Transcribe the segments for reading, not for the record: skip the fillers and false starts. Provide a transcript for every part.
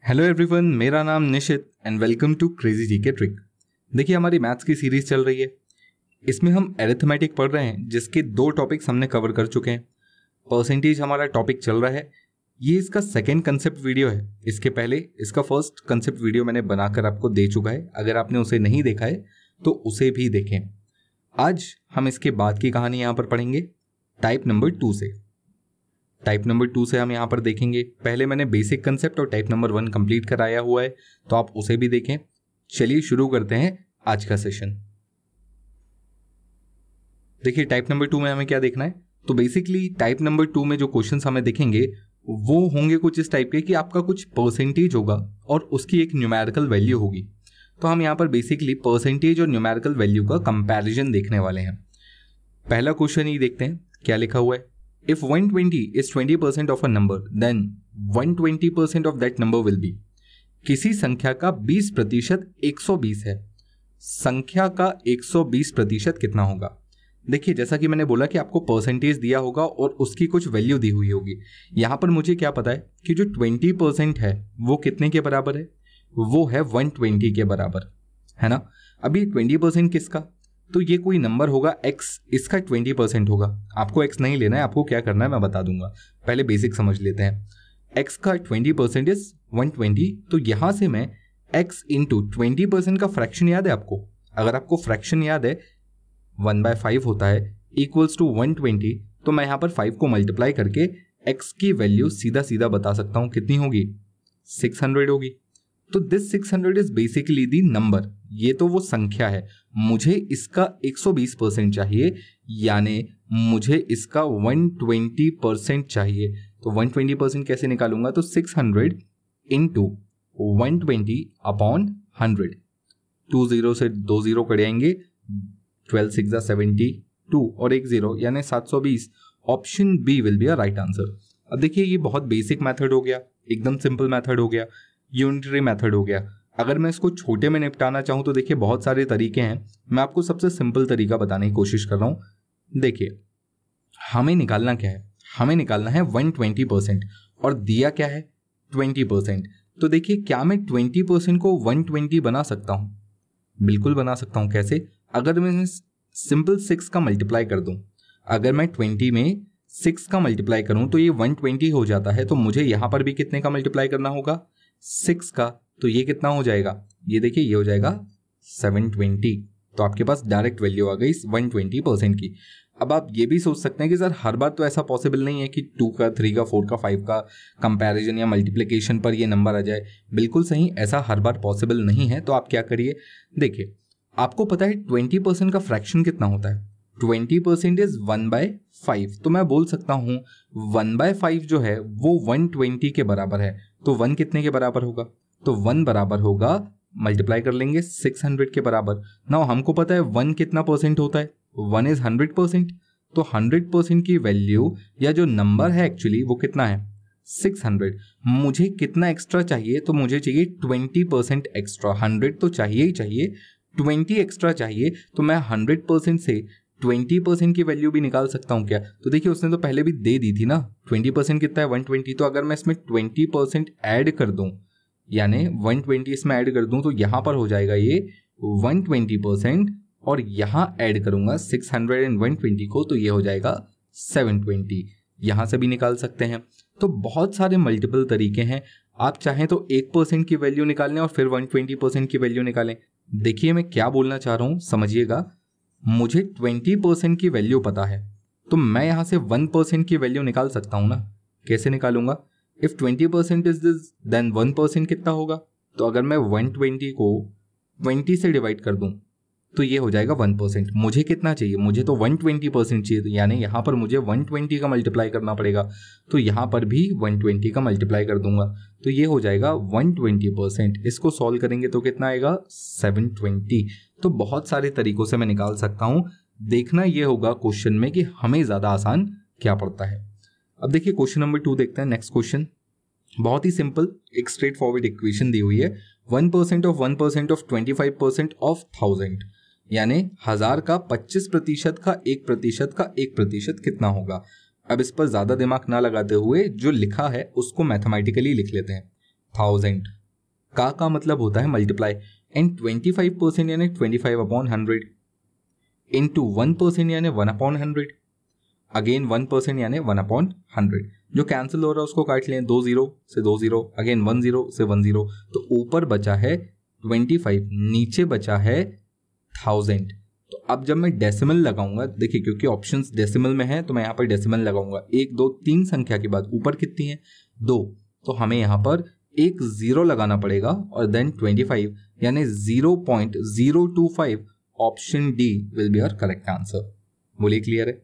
Hello everyone, मेरा नाम Nishit and welcome to crazy GK trick. देखिए, हमारी मैथ्स की सीरीज चल रही है। इसमें हम अरिथमेटिक पढ़ रहे हैं, जिसके 2 टॉपिक्स हमने कवर कर चुके हैं। परसेंटेज हमारा टॉपिक चल रहा है। ये इसका सेकंड कंसेप्ट वीडियो है। इसके पहले इसका फर्स्ट कंसेप्ट वीडियो मैंने बनाकर आपको दे चुका है। अगर आपने उसे नहीं देखा है तो उसे भी देखें। आज हम इसके बाद की कहानी यहाँ पर पढ़ेंगे टाइप नंबर 2 से। टाइप नंबर 2 से हम यहाँ पर देखेंगे। पहले मैंने बेसिक कंसेप्ट और टाइप नंबर 1 कंप्लीट कराया हुआ है, तो आप उसे भी देखें। चलिए शुरू करते हैं आज का सेशन। देखिए, टाइप नंबर 2 में हमें क्या देखना है। तो बेसिकली टाइप नंबर 2 में जो क्वेश्चंस हमें दिखेंगे वो होंगे कुछ इस टाइप के कि आपका कुछ परसेंटेज होगा और उसकी एक न्यूमेरिकल वैल्यू होगी। तो हम यहाँ पर बेसिकली परसेंटेज और न्यूमेरिकल वैल्यू का कंपैरिजन देखने वाले हैं। पहला क्वेश्चन ही देखते हैं क्या लिखा हुआ है। If 120 is 20% of a number, then 120% of that number will be। किसी संख्या का 20% 120 है। संख्या का 120% कितना होगा। देखिए, जैसा कि मैंने बोला कि आपको परसेंटेज दिया होगा और उसकी कुछ वैल्यू दी हुई होगी। यहां पर मुझे क्या पता है कि जो 20% है वो कितने के बराबर है, वो है 120 के बराबर, है ना। अभी 20% किसका, तो ये कोई नंबर होगा x, इसका 20% होगा। आपको x नहीं लेना है, आपको क्या करना है मैं बता दूंगा। पहले बेसिक समझ लेते हैं। x का 20% इज 120। तो यहां से मैं x इंटू 20% का फ्रैक्शन याद है आपको। अगर आपको फ्रैक्शन याद है 1/5 होता है इक्वल्स टू 120, तो मैं यहां पर 5 को मल्टीप्लाई करके x की वैल्यू सीधा सीधा बता सकता हूं। कितनी होगी, 600 होगी। तो this 600 is basically the number. ये तो वो संख्या है। मुझे इसका 120% चाहिए, यानी मुझे इसका 120% चाहिए। तो 120% कैसे निकालूंगा, तो 600 इंटू 120 अपॉन 100। 2 0 से 2 0 कट जाएंगे, 12 6 72 और 1 0 यानी 720। Option B will be a right answer. अब देखिए, ये बहुत बेसिक मेथड हो गया, एकदम सिंपल मेथड हो गया, यूनिटरी मेथड हो गया। अगर मैं इसको छोटे में निपटाना चाहूं तो देखिए बहुत सारे तरीके हैं। मैं आपको सबसे सिंपल तरीका बताने की कोशिश कर रहा हूं। देखिए, हमें निकालना क्या है, हमें निकालना है 120% और दिया क्या है 20%। तो देखिए, क्या मैं 20% को 120 बना सकता हूं, बिल्कुल बना सकता हूं। कैसे, अगर मैं सिंपल 6 का मल्टीप्लाई कर दूं। अगर मैं 20 में 6 का मल्टीप्लाई करूं तो ये 120 हो जाता है। तो मुझे यहां पर भी कितने का मल्टीप्लाई करना होगा, 6 का। तो ये कितना हो जाएगा, ये देखिए ये हो जाएगा 720। तो आपके पास डायरेक्ट वैल्यू आ गई 120% की। अब आप ये भी सोच सकते हैं कि सर हर बार तो ऐसा पॉसिबल नहीं है कि 2 का 3 का 4 का 5 का कंपैरिजन या मल्टीप्लिकेशन पर ये नंबर आ जाए। बिल्कुल सही, ऐसा हर बार पॉसिबल नहीं है। तो आप क्या करिए, देखिए आपको पता है 20% का फ्रैक्शन कितना होता है। 20% इज 1/5। तो मैं बोल सकता हूं 1/5 जो है वो 120 के बराबर है। तो 1 कितने के बराबर होगा, तो 1 बराबर होगा, मल्टीप्लाई कर लेंगे 600 के बराबर। नाउ हमको पता है 1 कितना परसेंट होता है, 1 इज 100%। तो 100% की वैल्यू या जो नंबर है एक्चुअली वो कितना है, 600। मुझे कितना एक्स्ट्रा चाहिए, तो मुझे चाहिए 20% एक्स्ट्रा। 100 तो चाहिए ही चाहिए, 20 एक्स्ट्रा चाहिए। तो मैं 100% से 20% की वैल्यू भी निकाल सकता हूं क्या। तो देखिए, उसने तो पहले भी दे दी थी ना, 20% कितना है 120। तो अगर मैं इसमें 20% ऐड कर दूं, यानी 120 इसमें ऐड कर दूं, तो यहां पर हो जाएगा ये 120% और यहां ऐड करूंगा 600 एंड 120 को, तो ये हो जाएगा 720। यहां से भी निकाल सकते हैं। तो बहुत सारे मल्टीपल तरीके हैं। आप चाहें तो 1% की वैल्यू निकालें और फिर 120% की वैल्यू निकालें। देखिए मैं क्या बोलना चाह रहा हूं, समझिएगा। मुझे 20% की वैल्यू पता है, तो मैं यहां से 1% की वैल्यू निकाल सकता हूं ना। कैसे निकालूंगा, इफ 20% इज दिस देन 1% कितना होगा। तो अगर मैं 120 को 20 से डिवाइड कर दूं तो ये हो जाएगा 1%। मुझे कितना चाहिए, मुझे तो 120% चाहिए, यानी यहां पर मुझे 120 का मल्टीप्लाई करना पड़ेगा। तो यहां पर भी 120 का मल्टीप्लाई कर दूंगा, तो ये हो जाएगा 120%। इसको सॉल्व करेंगे तो कितना आएगा, 720। तो बहुत सारे तरीकों से मैं निकाल सकता हूं। देखना ये होगा क्वेश्चन में कि हमें ज्यादा आसान क्या पड़ता है। अब देखिए क्वेश्चन नंबर 2 देखते हैं। नेक्स्ट क्वेश्चन बहुत ही सिंपल, एक स्ट्रेट फॉरवर्ड इक्वेशन दी हुई है। 1% ऑफ 1% ऑफ 25% ऑफ 1000, यानी 1000 का 25% का 1% का 1% कितना होगा। अब इस पर ज्यादा दिमाग ना लगाते हुए जो लिखा है उसको मैथमेटिकली लिख लेते हैं। 1000 का मतलब होता है मल्टीप्लाई, एंड 25% यानी 25/100 इंटू 1% यानी 1/100, अगेन 1% यानी 1/100। जो कैंसिल हो रहा है उसको काट लें, 2 0 से 2 0, अगेन 1 0 से 1 0, तो ऊपर बचा है 25, नीचे बचा है 1000। तो अब जब मैं डेसिमल लगाऊंगा, देखिए क्योंकि ऑप्शंस डेसिमल में है तो मैं यहाँ पर डेसिमल लगाऊंगा। 1 2 3 संख्या के बाद ऊपर कितनी है 2, तो हमें यहाँ पर एक 0 लगाना पड़ेगा और देन 25 यानी 0.025। Option D will be our correct answer. बोलिए क्लियर है?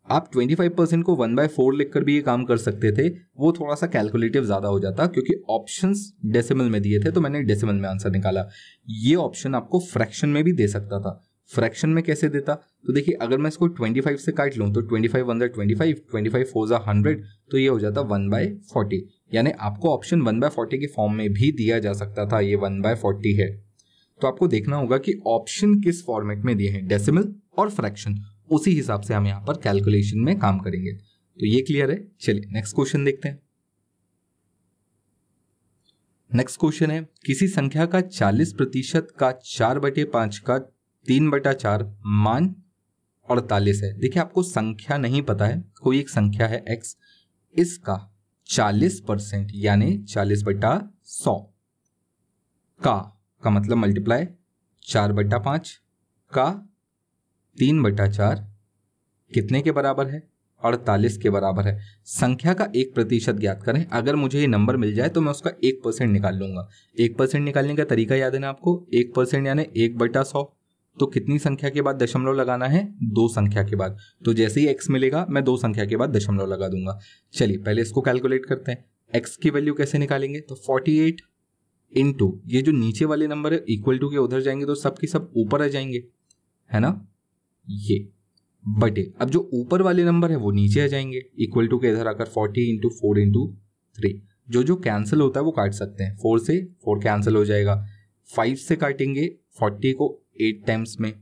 आप 25% को 1/4 लिखकर भी ये काम कर सकते थे, वो थोड़ा सा कैलकुलेटिव ज्यादा हो जाता क्योंकि ऑप्शंस डेसिमल में दिए थे तो मैंने डेसिमल में आंसर निकाला। ये ऑप्शन आपको फ्रैक्शन में भी दे सकता था। फ्रैक्शन में कैसे देता? तो देखिए अगर मैं इसको 25 से काट लूं तो 25 1 25, 25 4 100, तो ये हो जाता 1/40। यानी आपको ऑप्शन 1/40 के फॉर्म में भी दिया जा सकता था, ये 1/40 है। तो आपको देखना होगा कि ऑप्शन किस फॉर्मेट में दिए हैं, डेसिमल और फ्रैक्शन, उसी हिसाब से हम यहाँ पर कैलकुलेशन में काम करेंगे। तो ये क्लियर है? चलिए नेक्स्ट क्वेश्चन देखते हैं। नेक्स्ट क्वेश्चन है, किसी संख्या का 40% का 4/5 का 3/4 मान 48 है। देखिए आपको संख्या नहीं पता है, कोई एक संख्या है x, इसका 40% यानी 40/100 का मतलब मल्टीप्लाई 4/5 का 3/4 कितने के बराबर है? 48 के बराबर है। संख्या का 1% ज्ञात करें। अगर मुझे ये नंबर मिल जाए तो मैं उसका 1% निकाल लूंगा। 1% निकालने का तरीका याद है ना आपको? 1% यानी 1/100। तो कितनी संख्या के बाद दशमलव लगाना है? 2 संख्या के बाद। तो जैसे ही x मिलेगा मैं 2 संख्या के बाद दशमलव लगा दूंगा। चलिए पहले इसको कैलकुलेट करते हैं। x की वैल्यू कैसे निकालेंगे? तो 48 इंटू ये जो नीचे वाले नंबर है इक्वल टू के उधर जाएंगे तो सब की सब ऊपर आ जाएंगे, है ना, ये बटे। अब जो ऊपर वाले नंबर है वो नीचे आ जाएंगे, इक्वल टू के इधर आकर 40 इंटू 4 इंटू 3। जो कैंसिल होता है वो काट सकते हैं। 4 से 4 कैंसिल हो जाएगा, 5 से काटेंगे 40 को 8 टाइम्स में,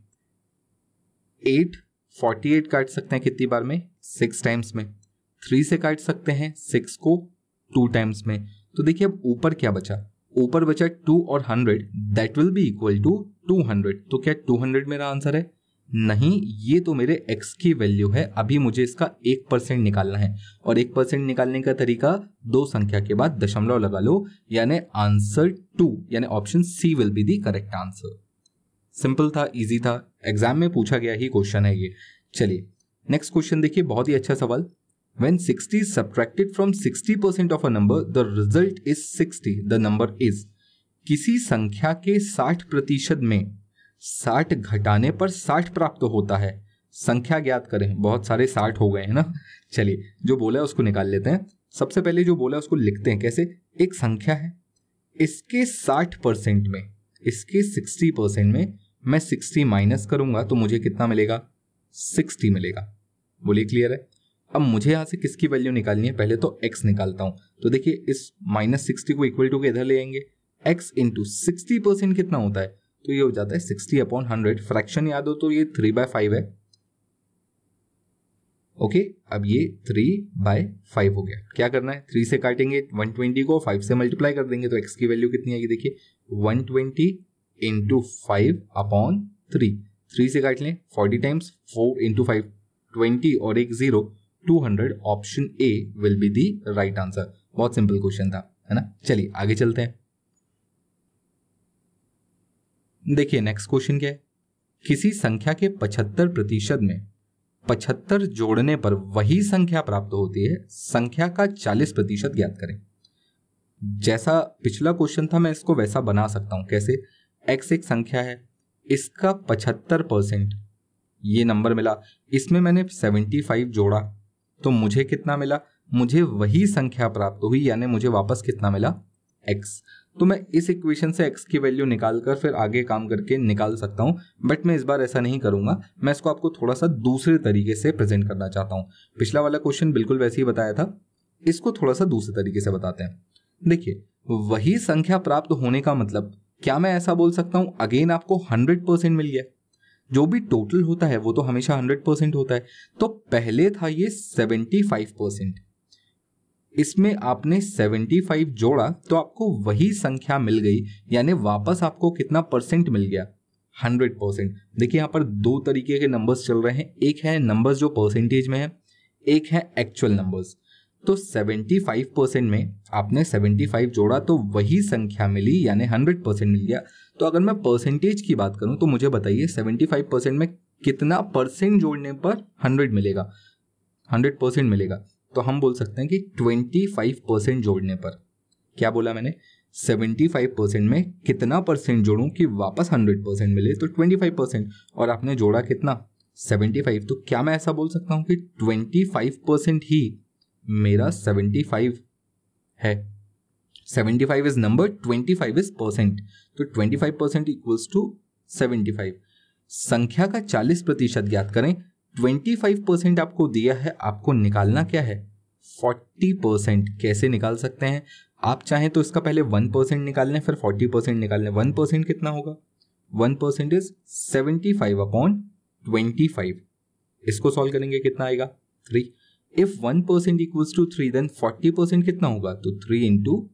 8 48 काट सकते हैं कितनी बार में? 6 टाइम्स में। 3 से काट सकते हैं 6 को 2 टाइम्स में। तो देखिए अब ऊपर क्या बचा? ऊपर बचा 2 और 100, that will be equal to 200। तो क्या 200 मेरा आंसर है? नहीं, ये तो मेरे x की वैल्यू है। अभी मुझे इसका 1% निकालना है और 1% निकालने का तरीका 2 संख्या के बाद दशमलव लगा लो, यानी आंसर 2 यानी option C will be the correct answer. Simple था, इजी था, एग्जाम में पूछा गया ही क्वेश्चन है ये। चलिए नेक्स्ट क्वेश्चन देखिए, बहुत ही अच्छा सवाल। When 60 is subtracted from 60% of a number, the result is 60. The number is, किसी संख्या के 60% में 60 घटाने पर 60 प्राप्त होता है। संख्या ज्ञात करें। बहुत सारे 60 हो गए हैं ना। चलिए जो बोला है उसको निकाल लेते हैं। सबसे पहले जो बोला है उसको लिखते हैं। कैसे? एक संख्या है, इसके 60% में, इसके 60% में मैं 60 माइनस करूंगा तो मुझे कितना मिलेगा? 60 मिलेगा। बोलिए क्लियर है? अब मुझे यहां से किसकी वैल्यू निकालनी है? पहले तो x निकालता हूं। तो देखिए इस -60 को इक्वल टू के इधर ले आएंगे। x इंटू 60% कितना होता है? तो ये हो जाता है 60/100। फ्रैक्शन याद हो तो ये 3/5 है। ओके, अब ये 3/5 हो गया। क्या करना है? 3 से काटेंगे 120 को, 5 से मल्टीप्लाई कर देंगे तो x की वैल्यू कितनी आएगी? देखिए 120 इंटू 5/3। 3 से काट लें 40 टाइम्स, 4 इंटू 5 20 और एक 0, 200। Option A will be the right answer. बहुत सिंपल क्वेश्चन था, है ना। चलिए आगे चलते हैं। देखिए नेक्स्ट क्वेश्चन क्या है। किसी संख्या के 75% में 75 जोड़ने पर वही संख्या प्राप्त होती है। संख्या का 40% ज्ञात करें। जैसा पिछला क्वेश्चन था मैं इसको वैसा बना सकता हूं। कैसे? x एक संख्या है, इसका 75% ये नंबर मिला, इसमें मैंने 75 जोड़ा तो मुझे कितना मिला? मुझे वही संख्या प्राप्त हुई, यानी मुझे वापस कितना मिला? x। तो मैं इस इक्वेशन से x की वैल्यू निकालकर फिर आगे काम करके निकाल सकता हूं, बट मैं इस बार ऐसा नहीं करूंगा। मैं इसको आपको थोड़ा सा दूसरे तरीके से प्रेजेंट करना चाहता हूं। पिछला वाला क्वेश्चन बिल्कुल वैसे ही बताया था, इसको थोड़ा सा दूसरे तरीके से बताते हैं। देखिए वही संख्या प्राप्त होने का मतलब, क्या मैं ऐसा बोल सकता हूं अगेन आपको 100% मिल गया? जो भी टोटल होता है वो तो हमेशा 100% होता है। तो पहले था ये 75%, इसमें आपने 75 जोड़ा तो आपको वही संख्या मिल गई, यानी वापस आपको कितना परसेंट मिल गया, 100%। देखिए यहाँ पर दो तरीके के नंबर्स चल रहे हैं, एक है नंबर्स जो परसेंटेज में है, एक है एक्चुअल नंबर्स। तो 75% में आपने 75 जोड़ा तो वही संख्या मिली, यानी 100% मिल गया। तो अगर मैं परसेंटेज की बात करूं तो मुझे बताइए 75% में कितना परसेंट जोड़ने पर 100 मिलेगा, 100% मिलेगा। तो हम बोल सकते हैं कि 25% जोड़ने पर, क्या बोला मैंने, 75% में कितना परसेंट जोड़ूं कि वापस 100% मिले, तो 25%। और आपने जोड़ा कितना, 75। तो क्या मैं ऐसा बोल सकता हूं कि 25% ही मेरा 75 है। 75 इज नंबर, 25 इज परसेंट, तो 25% इक्वल्स टू 75। संख्या का 40% ज्ञात करें। 25% आपको दिया है, आपको निकालना क्या है, 40%। कैसे निकाल सकते हैं, आप चाहें तो इसका पहले 1% निकाल लें, फिर 40% निकाल लें। 1% कितना होगा, 1% इज 75/25। इसको सॉल्व करेंगे कितना आएगा, 3। इफ 1% इक्वल्स टू 3 देन 40% कितना होगा, तो 3 into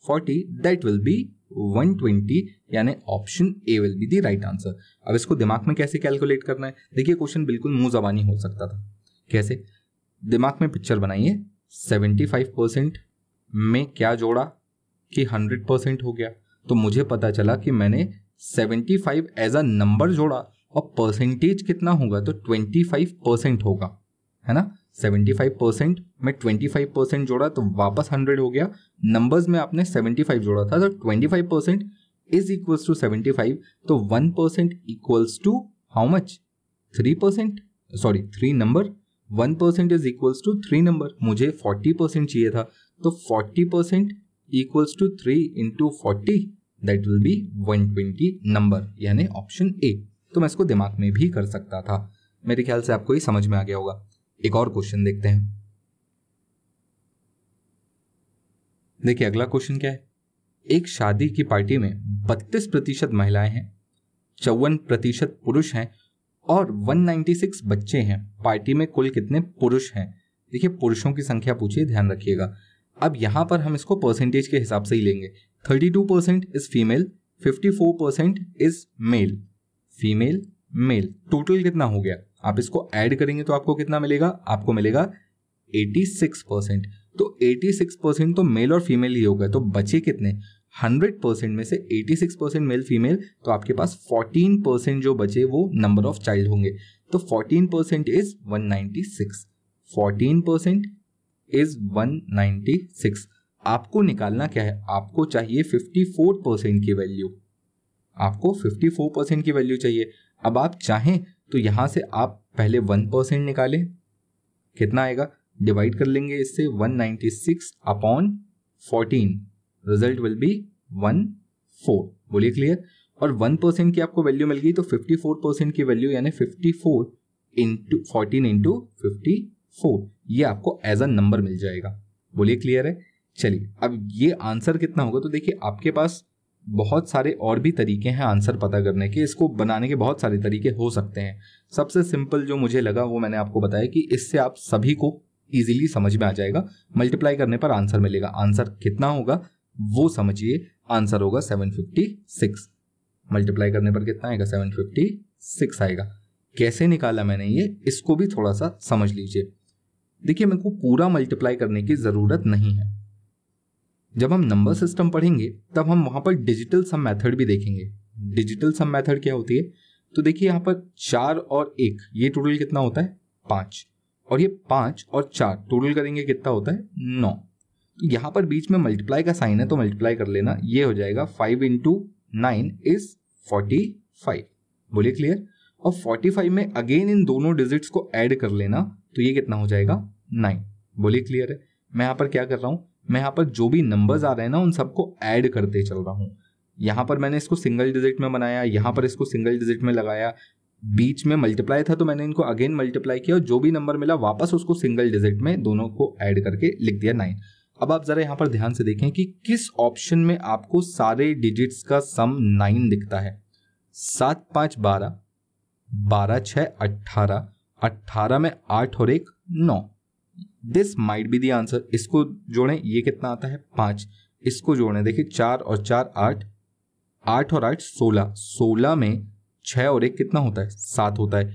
40 दैट विल बी 120, यानी option A will be the right answer. अब इसको दिमाग में कैसे कैलकुलेट करना है, देखिए क्वेश्चन बिल्कुल मुंह जबानी हो सकता था। कैसे, दिमाग में पिक्चर बनाइए, 75% में क्या जोड़ा कि 100% हो गया। तो मुझे पता चला कि मैंने 75 एज अ नंबर जोड़ा और परसेंटेज कितना होगा, तो 25% होगा, है ना। 75% में 25% जोड़ा तो वापस 100 हो गया। नंबर्स में आपने 75 जोड़ा था, तो 25% इज इक्वल्स टू 75। तो 1% equals to how much, 3%, sorry 3 number. 1% is equals to 3 number. मुझे 40% चाहिए था, तो 40% equals to 3 into 40 that will be 120 number, यानी ऑप्शन ए। तो मैं इसको दिमाग में भी कर सकता था। मेरे ख्याल से आपको ये समझ में आ गया होगा। एक और क्वेश्चन देखते हैं। देखिए अगला क्वेश्चन क्या है, एक शादी की पार्टी में 32% महिलाएं हैं, 54% पुरुष हैं और 196 बच्चे हैं। पार्टी में कुल कितने पुरुष हैं। देखिए पुरुषों की संख्या पूछिए, ध्यान रखिएगा। अब यहां पर हम इसको परसेंटेज के हिसाब से ही लेंगे। 32% is female, 54% is male, female male. Total कितना हो गया, आप इसको ऐड करेंगे तो आपको कितना मिलेगा, आपको मिलेगा 86%। तो 86% तो मेल और फीमेल ही होगा। तो बचे कितने, 100% में से 86% मेल फीमेल, तो आपके पास 14% जो बचे वो नंबर ऑफ चाइल्ड होंगे। तो 14% इज 196, 14% इज 196। आपको निकालना क्या है, आपको चाहिए 54% की वैल्यू, आपको 54% की वैल्यू चाहिए। अब आप चाहें तो यहां से आप पहले 1% निकालें, कितना आएगा, डिवाइड कर लेंगे इससे 196/14, रिजल्ट विल बी 14। बोलिए क्लियर। और 1% की आपको वैल्यू मिल गई, तो 54% की वैल्यू यानी 54 into 14 into 54, ये आपको एज अ नंबर मिल जाएगा। बोलिए क्लियर है। चलिए अब ये आंसर कितना होगा, तो देखिए आपके पास बहुत सारे और भी तरीके हैं आंसर पता करने के। इसको बनाने के बहुत सारे तरीके हो सकते हैं। सबसे सिंपल जो मुझे लगा वो मैंने आपको बताया कि इससे आप सभी को इजीली समझ में आ जाएगा। मल्टीप्लाई करने पर आंसर मिलेगा। आंसर कितना होगा वो समझिए, आंसर होगा 756। मल्टीप्लाई करने पर कितना आएगा, 756 आएगा। कैसे निकाला मैंने ये, इसको भी थोड़ा सा समझ लीजिए। देखिए मेरे को पूरा मल्टीप्लाई करने की जरूरत नहीं है। जब हम नंबर सिस्टम पढ़ेंगे तब हम वहां पर डिजिटल सम मेथड भी देखेंगे। डिजिटल सम मेथड क्या होती है, तो देखिए यहाँ पर 4 और 1 ये टोटल कितना होता है, 5, और ये 5 और 4 टोटल करेंगे कितना होता है, 9। तो यहाँ पर बीच में मल्टीप्लाई का साइन है तो मल्टीप्लाई कर लेना, ये हो जाएगा 5 into 9 इज 45। बोलिए क्लियर। और 45 में अगेन इन दोनों डिजिट्स को ऐड कर लेना, तो ये कितना हो जाएगा, 9। बोलिए क्लियर है। मैं यहाँ पर क्या कर रहा हूँ, मैं यहाँ पर जो भी नंबर्स आ रहे हैं ना उन सबको ऐड करते चल रहा हूँ। यहाँ पर मैंने इसको सिंगल डिजिट में बनाया, यहाँ पर इसको सिंगल डिजिट में लगाया, बीच में मल्टीप्लाई था तो मैंने इनको अगेन मल्टीप्लाई किया और जो भी नंबर मिला वापस उसको सिंगल डिजिट में दोनों को ऐड करके लिख दिया 9। अब आप जरा यहाँ पर ध्यान से देखें कि किस ऑप्शन में आपको सारे डिजिट्स का सम 9 दिखता है। 7 5 12, 12 6 18, 18 में 8 और 1 9, this might be the answer. इसको जोड़ें, ये कितना आता है 5, इसको जोड़ें, देखिए 4 और 4 8, 8 और 8 16, 16 में 6 और 1 कितना होता है 7 होता है।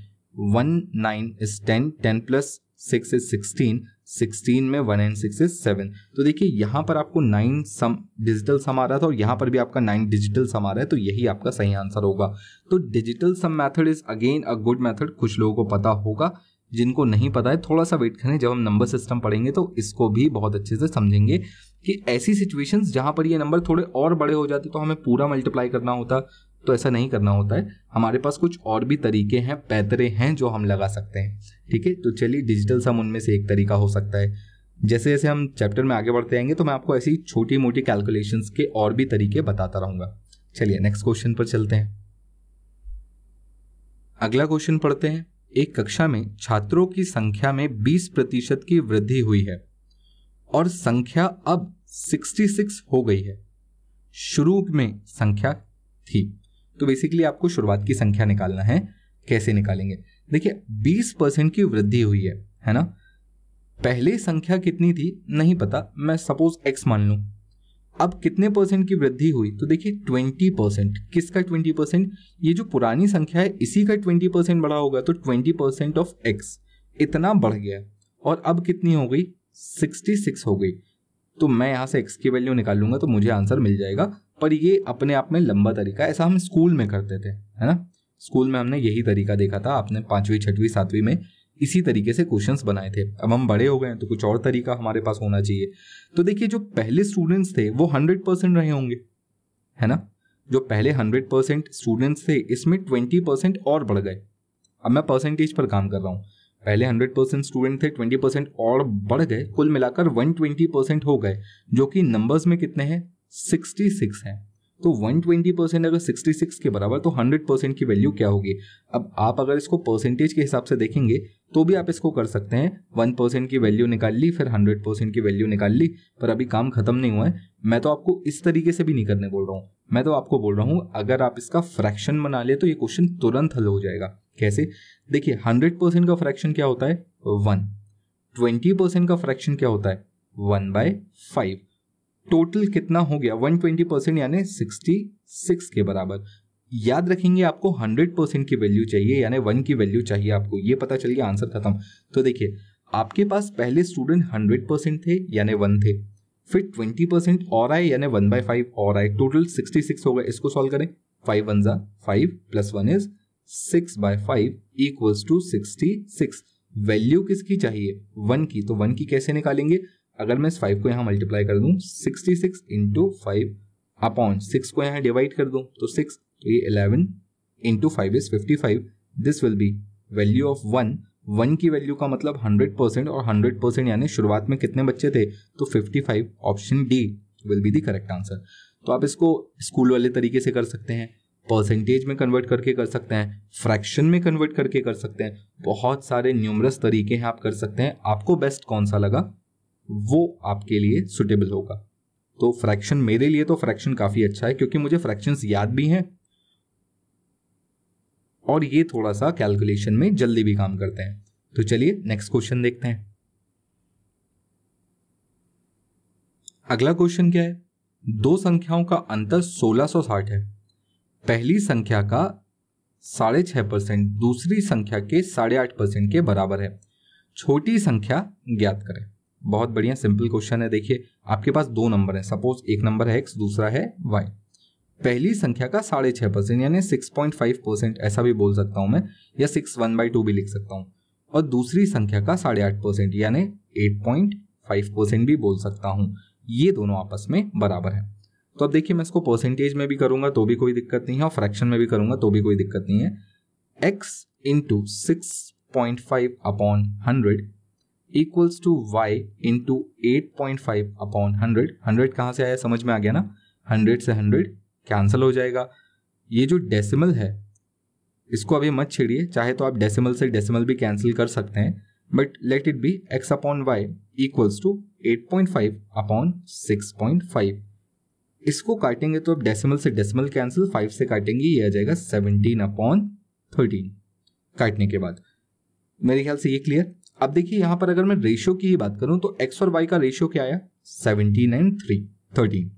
1 9 इज 10, 10 प्लस 6 इज 16, 16 में 1 एंड 6 इज 7। तो देखिए यहाँ पर आपको 9 सम डिजिटल सम आ रहा था और यहाँ पर भी आपका 9 डिजिटल सम आ रहा है, तो यही आपका सही आंसर होगा। तो digital sum method is again a good method, कुछ लोगों को पता होगा, जिनको नहीं पता है थोड़ा सा वेट करें, जब हम नंबर सिस्टम पढ़ेंगे तो इसको भी बहुत अच्छे से समझेंगे कि ऐसी सिचुएशंस जहां पर ये नंबर थोड़े और बड़े हो जाते तो हमें पूरा मल्टीप्लाई करना होता, तो ऐसा नहीं करना होता है। हमारे पास कुछ और भी तरीके हैं, पैतरे हैं जो हम लगा सकते हैं। ठीक है, तो चलिए डिजिटल सम उनमें से एक तरीका हो सकता है। जैसे जैसे हम चैप्टर में आगे बढ़ते आएंगे तो मैं आपको ऐसी छोटी मोटी कैलकुलेशंस के और भी तरीके बताता रहूंगा। चलिए नेक्स्ट क्वेश्चन पर चलते हैं। अगला क्वेश्चन पढ़ते हैं। एक कक्षा में छात्रों की संख्या में 20% की वृद्धि हुई है और संख्या अब 66 हो गई है। शुरू में संख्या थी, तो बेसिकली आपको शुरुआत की संख्या निकालना है। कैसे निकालेंगे? देखिए 20% की वृद्धि हुई है ना। पहले संख्या कितनी थी नहीं पता, मैं सपोज x मान लूं। अब कितने परसेंट की वृद्धि हुई? तो देखिए 20%। किसका 20%? ये जो पुरानी संख्या है इसी का 20% बढ़ा होगा, तो 20% ऑफ x इतना बढ़ गया और अब कितनी हो गई 66 हो गई। तो मैं यहां से x की वैल्यू निकाल लूंगा तो मुझे आंसर मिल जाएगा। पर ये अपने आप में लंबा तरीका है, ऐसा हम स्कूल में करते थे, है ना। स्कूल में हमने यही तरीका देखा था, आपने 5वीं 6वीं 7वीं में इसी तरीके से क्वेश्चंस बनाए थे। अब हम बड़े हो गए हैं तो कुछ और तरीका हमारे पास होना चाहिए। तो देखिए जो पहले स्टूडेंट्स थे वो 100% रहे होंगे, है ना। जो पहले 100% स्टूडेंट्स थे इसमें 20% और बढ़ गए। अब मैं परसेंटेज पर काम कर रहा हूँ। पहले 100% स्टूडेंट थे, 20% और बढ़ गए, कुल मिलाकर 120% हो गए, जो कि नंबर्स में कितने हैं 66 हैं। तो 120% अगर 66 के बराबर तो 100% की वैल्यू क्या होगी? अब आप अगर इसको परसेंटेज के हिसाब से देखेंगे तो भी आप इसको कर सकते हैं। 1% की वैल्यू निकाल ली, फिर 100% की वैल्यू निकाल ली, पर अभी काम खत्म नहीं हुआ है। मैं तो आपको इस तरीके से भी नहीं करने बोल रहा हूँ, मैं तो आपको बोल रहा हूँ अगर आप इसका फ्रैक्शन बना ले तो ये क्वेश्चन तुरंत हल हो जाएगा। कैसे? देखिए 100% का फ्रैक्शन क्या होता है 1, 20% का फ्रैक्शन क्या होता है 1/5। टोटल कितना हो गया 120% यानी 66 के बराबर। याद रखेंगे आपको 100% की वैल्यू चाहिए, यानी 1 की वैल्यू चाहिए आपको, ये पता चल गया, आंसर खत्म। तो देखिए आपके पास पहले स्टूडेंट 100% थे यानी 1 थे, फिर 20% और आए यानी 1/5 और आए, टोटल 66 हो गए। इसको सॉल्व करें, 5 1 जा 5 plus 1 is 6/5 equals to 66। Value किसकी चाहिए 1 की, तो 1 की कैसे निकालेंगे? अगर मैं इस 5 को यहाँ मल्टीप्लाई कर दूं 66 इंटू 5 अपॉन 6 को यहाँ डिवाइड कर दूं तो 6, तो ये 11 into 5 is 55। This will be value of 1 की वैल्यू का मतलब 100% और 100% यानी शुरुआत में कितने बच्चे थे तो 55। Option D will be the correct answer. तो आप इसको स्कूल वाले तरीके से कर सकते हैं, परसेंटेज में कन्वर्ट करके कर सकते हैं, फ्रैक्शन में कन्वर्ट करके कर सकते हैं, बहुत सारे न्यूमरस तरीके हैं आप कर सकते हैं। आपको बेस्ट कौन सा लगा वो आपके लिए सुटेबल होगा। तो फ्रैक्शन, मेरे लिए तो फ्रैक्शन काफी अच्छा है क्योंकि मुझे फ्रैक्शंस याद भी हैं और ये थोड़ा सा कैलकुलेशन में जल्दी भी काम करते हैं। तो चलिए नेक्स्ट क्वेश्चन देखते हैं। अगला क्वेश्चन क्या है? दो संख्याओं का अंतर 1660 है। पहली संख्या का 6.5% दूसरी संख्या के 8.5% के बराबर है। छोटी संख्या ज्ञात करें। बहुत बढ़िया, सिंपल क्वेश्चन है। देखिए आपके पास दो नंबर है, सपोज एक नंबर है x, दूसरा है y। पहली संख्या का 6.5% यानी 6.5% ऐसा भी बोल सकता हूं मैं, या 6 1/2 भी लिख सकता हूं, और दूसरी संख्या का 8.5% यानी 8.5% भी बोल सकता हूं। ये दोनों आपस में बराबर है। तो अब देखिए मैं इसको परसेंटेज में भी करूंगा तो भी कोई दिक्कत नहीं है और फ्रैक्शन में भी करूंगा तो भी कोई दिक्कत नहीं है। x into 6.5 upon 100 equals to y into 8.5 upon 100। 100 कहाँ से आया समझ में आ गया ना, 100 से 100 कैंसिल हो जाएगा। ये जो डेसिमल है इसको अभी मत छेड़िए, चाहे तो आप डेसिमल से डेसिमल भी कैंसिल कर सकते हैं, but let it be x upon y equals to 8.5 upon 6.5। इसको काटेंगे तो अब डेसिमल से डेसिमल कैंसिल, 5 से काटेंगे ये आ जाएगा 17 अपॉन 13 काटने के बाद। मेरे ख्याल से ये क्लियर। अब देखिए यहाँ पर अगर मैं रेशियो की ही बात करूं तो x और y का रेशियो क्या आया 17 एंड 13।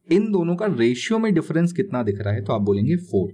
इन दोनों का रेशियो में डिफरेंस कितना दिख रहा है तो आप बोलेंगे 4।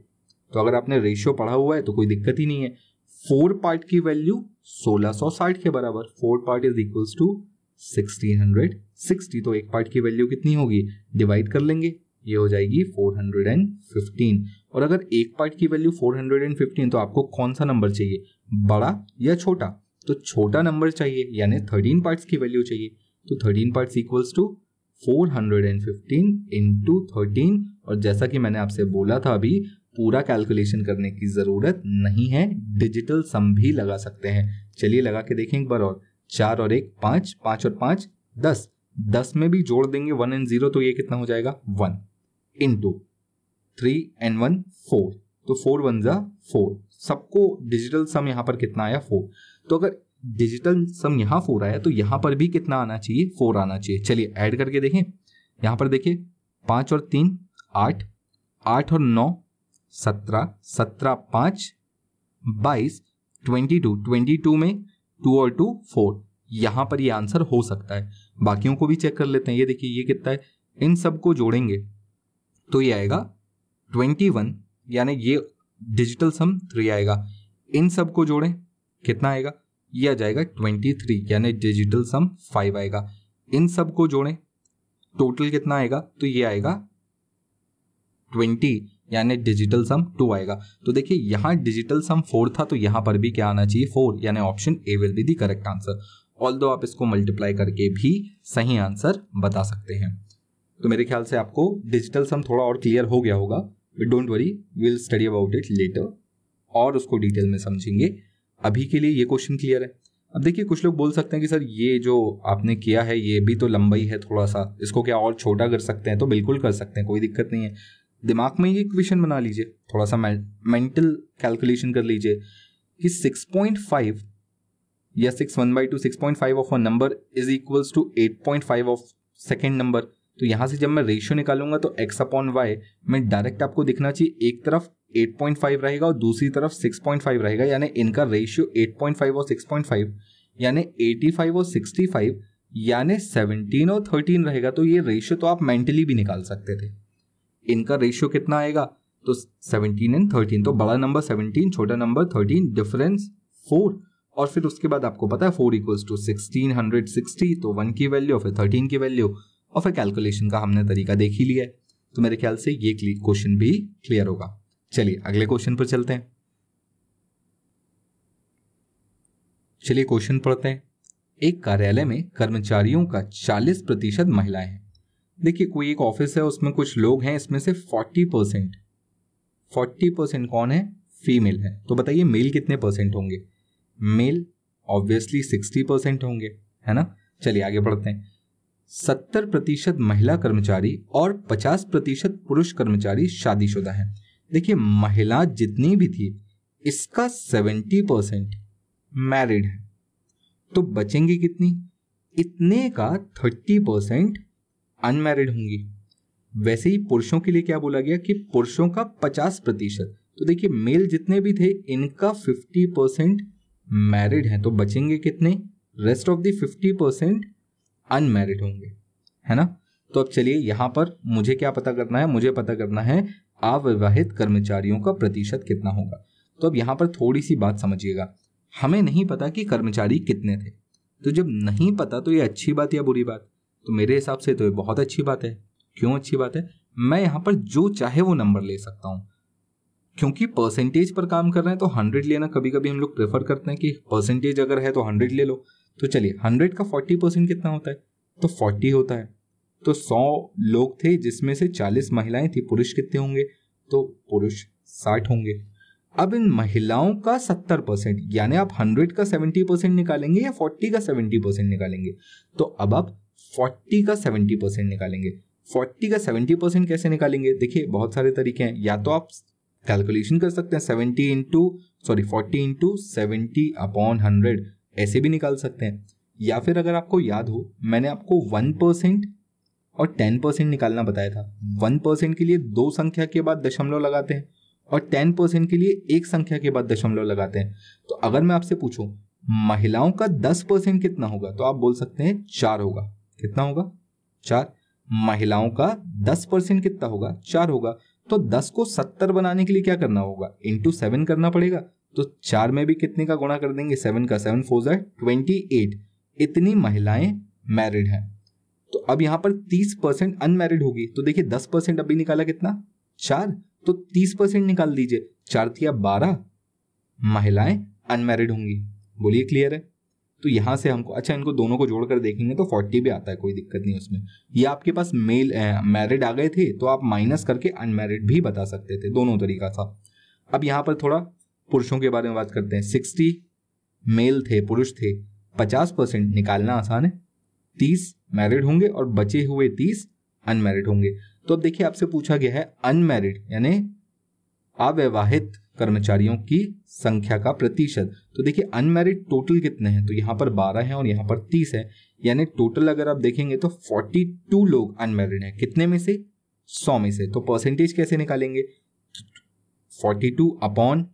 तो अगर आपने रेशियो पढ़ा हुआ है तो कोई दिक्कत ही नहीं है। 4 पार्ट की वैल्यू 1660 के बराबर, 4 पार्ट इज इक्वल्स टू 1660। तो एक पार्ट की वैल्यू कितनी होगी, डिवाइड कर लेंगे, ये हो जाएगी 415। और अगर एक पार्ट की वैल्यू 415 तो आपको कौन सा नंबर चाहिए, बड़ा या छोटा, तो छोटा नंबर चाहिए, यानी 13 पार्ट्स की वैल्यू चाहिए। तो 13 पार्ट्स इक्वल्स टू 415 इंटू 13। और जैसा कि मैंने आपसे बोला था अभी, पूरा कैलकुलेशन करने की जरूरत नहीं है, डिजिटल सम भी लगा सकते हैं। चलिए लगा के देखें एक बार और। 4 और 1 5, 5 और 5 10, 10 में भी जोड़ देंगे 1 एंड 0 तो ये कितना हो जाएगा 1 इंटू 3 एंड 1 4, तो 4 1 जा 4। सबको डिजिटल सम यहाँ पर कितना आया 4। तो अगर डिजिटल सम यहाँ 4 आया तो यहाँ पर भी कितना आना चाहिए 4 आना चाहिए। चलिए ऐड करके देखें। यहाँ पर देखिए 5 और 3 8, 8 और 9 17, 17 5 22, 22 में 2 और 2 4। यहाँ पर ये आंसर हो सकता है। बाकियों को भी चेक कर लेते हैं। ये देखिए ये कितना है, इन सब को जोड़ेंगे तो ये आएगा 21, यानी ये डिजिटल सम 3 आएगा। इन सब को जोड़ें कितना आएगा, ये आ जाएगा 23, यानी डिजिटल सम 5 आएगा। इन सब को जोड़ें टोटल कितना आएगा, तो ये आएगा 20, यानी डिजिटल सम 2 आएगा। तो देखिए यहाँ डिजिटल सम 4 था तो यहाँ पर भी क्या आना चाहिए 4, यानी option A will be the correct answer. Although आप इसको मल्टीप्लाई करके भी सही आंसर बता सकते हैं। तो मेरे ख्याल से आपको डिजिटल सम थोड़ा और क्लियर हो गया होगा, but don't worry, will study about it later और उसको डिटेल में समझेंगे। अभी के लिए ये क्वेश्चन क्लियर है। अब देखिए कुछ लोग बोल सकते हैं कि सर ये जो आपने किया है ये भी तो लंबा ही है थोड़ा सा, इसको क्या और छोटा कर सकते हैं? तो बिल्कुल कर सकते हैं, कोई दिक्कत नहीं है। दिमाग में ये इक्वेशन बना लीजिए, थोड़ा सा मेंटल कैलकुलेशन कर लीजिए कि 6.5 या 6/2 6.5 of a number is equals to 8.5 of second number. तो यहाँ से जब मैं रेशियो निकालूंगा तो x अपॉन वाई में डायरेक्ट आपको दिखना चाहिए, एक तरफ 8.5 रहेगा और दूसरी तरफ 6.5 रहेगा, यानी इनका रेशियो 8.5 और 6.5 यानी 85 और 65 यानी 17 और 13 रहेगा। तो ये रेशियो तो आप मेंटली भी निकाल सकते थे। इनका रेशियो कितना आएगा, तो 17 एंड 13, तो बड़ा नंबर 17, छोटा नंबर 13, डिफरेंस 4। और फिर उसके बाद आपको पता है 4 इक्वल्स टू 1660, तो 1 की वैल्यू और फिर 13 की वैल्यू और फिर कैलकुलेशन का हमने तरीका देख ही लिया है। तो मेरे ख्याल से ये क्वेश्चन भी क्लियर होगा। चलिए अगले क्वेश्चन पर चलते हैं। चलिए क्वेश्चन पढ़ते हैं। एक कार्यालय में कर्मचारियों का 40% महिलाएं हैं। देखिए कोई एक ऑफिस है, उसमें कुछ लोग हैं, इसमें से 40% कौन है, फीमेल है। तो बताइए मेल कितने परसेंट होंगे? मेल ऑब्वियसली 60% होंगे, है ना। चलिए आगे बढ़ते हैं। 70% महिला कर्मचारी और 50% पुरुष कर्मचारी शादीशुदा हैं। देखिए महिला जितनी भी थी इसका 70% मैरिड है, तो बचेंगी कितनी, इतने का 30% अनमैरिड होंगी। वैसे ही पुरुषों के लिए क्या बोला गया कि पुरुषों का 50%। तो देखिए मेल जितने भी थे इनका 50% मैरिड हैं, तो बचेंगे कितने, रेस्ट ऑफ द 50% अनमैरिड होंगे, है ना। तो अब चलिए यहाँ पर मुझे क्या पता करना है, मुझे पता करना है अविवाहित कर्मचारियों का प्रतिशत कितना होगा। तो अब यहाँ पर थोड़ी सी बात समझिएगा, हमें नहीं पता कि कर्मचारी कितने थे। तो जब नहीं पता तो ये अच्छी बात या बुरी बात? तो मेरे हिसाब से तो ये बहुत अच्छी बात है। क्यों अच्छी बात है? मैं यहाँ पर जो चाहे वो नंबर ले सकता हूँ, क्योंकि परसेंटेज पर काम कर रहे हैं तो 100 लेना कभी कभी हम लोग प्रेफर करते हैं कि परसेंटेज अगर है तो 100 ले लो। तो चलिए 100 का 40% कितना होता है, तो 40 होता है। तो 100 लोग थे जिसमें से 40 महिलाएं थी, पुरुष कितने होंगे, तो पुरुष 60 होंगे। अब इन महिलाओं का 70% यानी आप 100 का 70% निकालेंगे या 40 का 70% निकालेंगे? तो अब आप 40 का 70% निकालेंगे। 40 का 70% कैसे निकालेंगे? देखिए बहुत सारे तरीके हैं। या तो आप कैलकुलेशन कर सकते हैं 40 इंटू 70 अपॉन 100, ऐसे भी निकाल सकते हैं। या फिर अगर आपको याद हो मैंने आपको 1% और 10% निकालना बताया था। 1% के लिए 2 संख्या के बाद दशमलव लगाते हैं और 10% के लिए 1 संख्या के बाद दशमलव लगाते हैं। तो अगर मैं आपसे पूछूं महिलाओं का 10% कितना होगा, तो आप बोल सकते हैं 4 होगा। कितना होगा? 4। महिलाओं का 10% कितना होगा? 4 होगा। तो 10 को 70 बनाने के लिए क्या करना होगा? इंटू 7 करना पड़ेगा। तो 4 में भी कितने का गुणा कर देंगे? 7 का। 7 4 ज़ा 28। इतनी महिलाएं मैरिड हैं। तो अब यहां पर 30% अनमैरिड होगी। तो देखिए 10% अभी निकाला कितना? 4। तो 30% निकाल दीजिए। 4 तिया 12 महिलाएं अनमैरिड होंगी। बोलिए क्लियर है? तो यहां से हमको, अच्छा इनको दोनों को जोड़कर देखेंगे तो 40 भी आता है, कोई दिक्कत नहीं उसमें। ये आपके पास मेल मैरिड आ गए थे तो आप माइनस करके अनमैरिड भी बता सकते थे, दोनों तरीका था। अब यहां पर थोड़ा पुरुषों के बारे में बात करते हैं। 60 मेल थे, पुरुष थे। 50% निकालना आसान है। 30 मैरिड होंगे और बचे हुए 30 अनमैरिड होंगे। तो अब देखिए आपसे पूछा गया है अनमैरिड यानी अविवाहित कर्मचारियों की संख्या का प्रतिशत। तो देखिए अनमैरिड टोटल कितने हैं, तो यहां पर 12 हैं और यहां पर 30 है, यानी टोटल अगर आप देखेंगे तो 42 लोग अनमैरिड हैं। कितने में से? 100 में से। तो परसेंटेज कैसे निकालेंगे? 42 अपॉन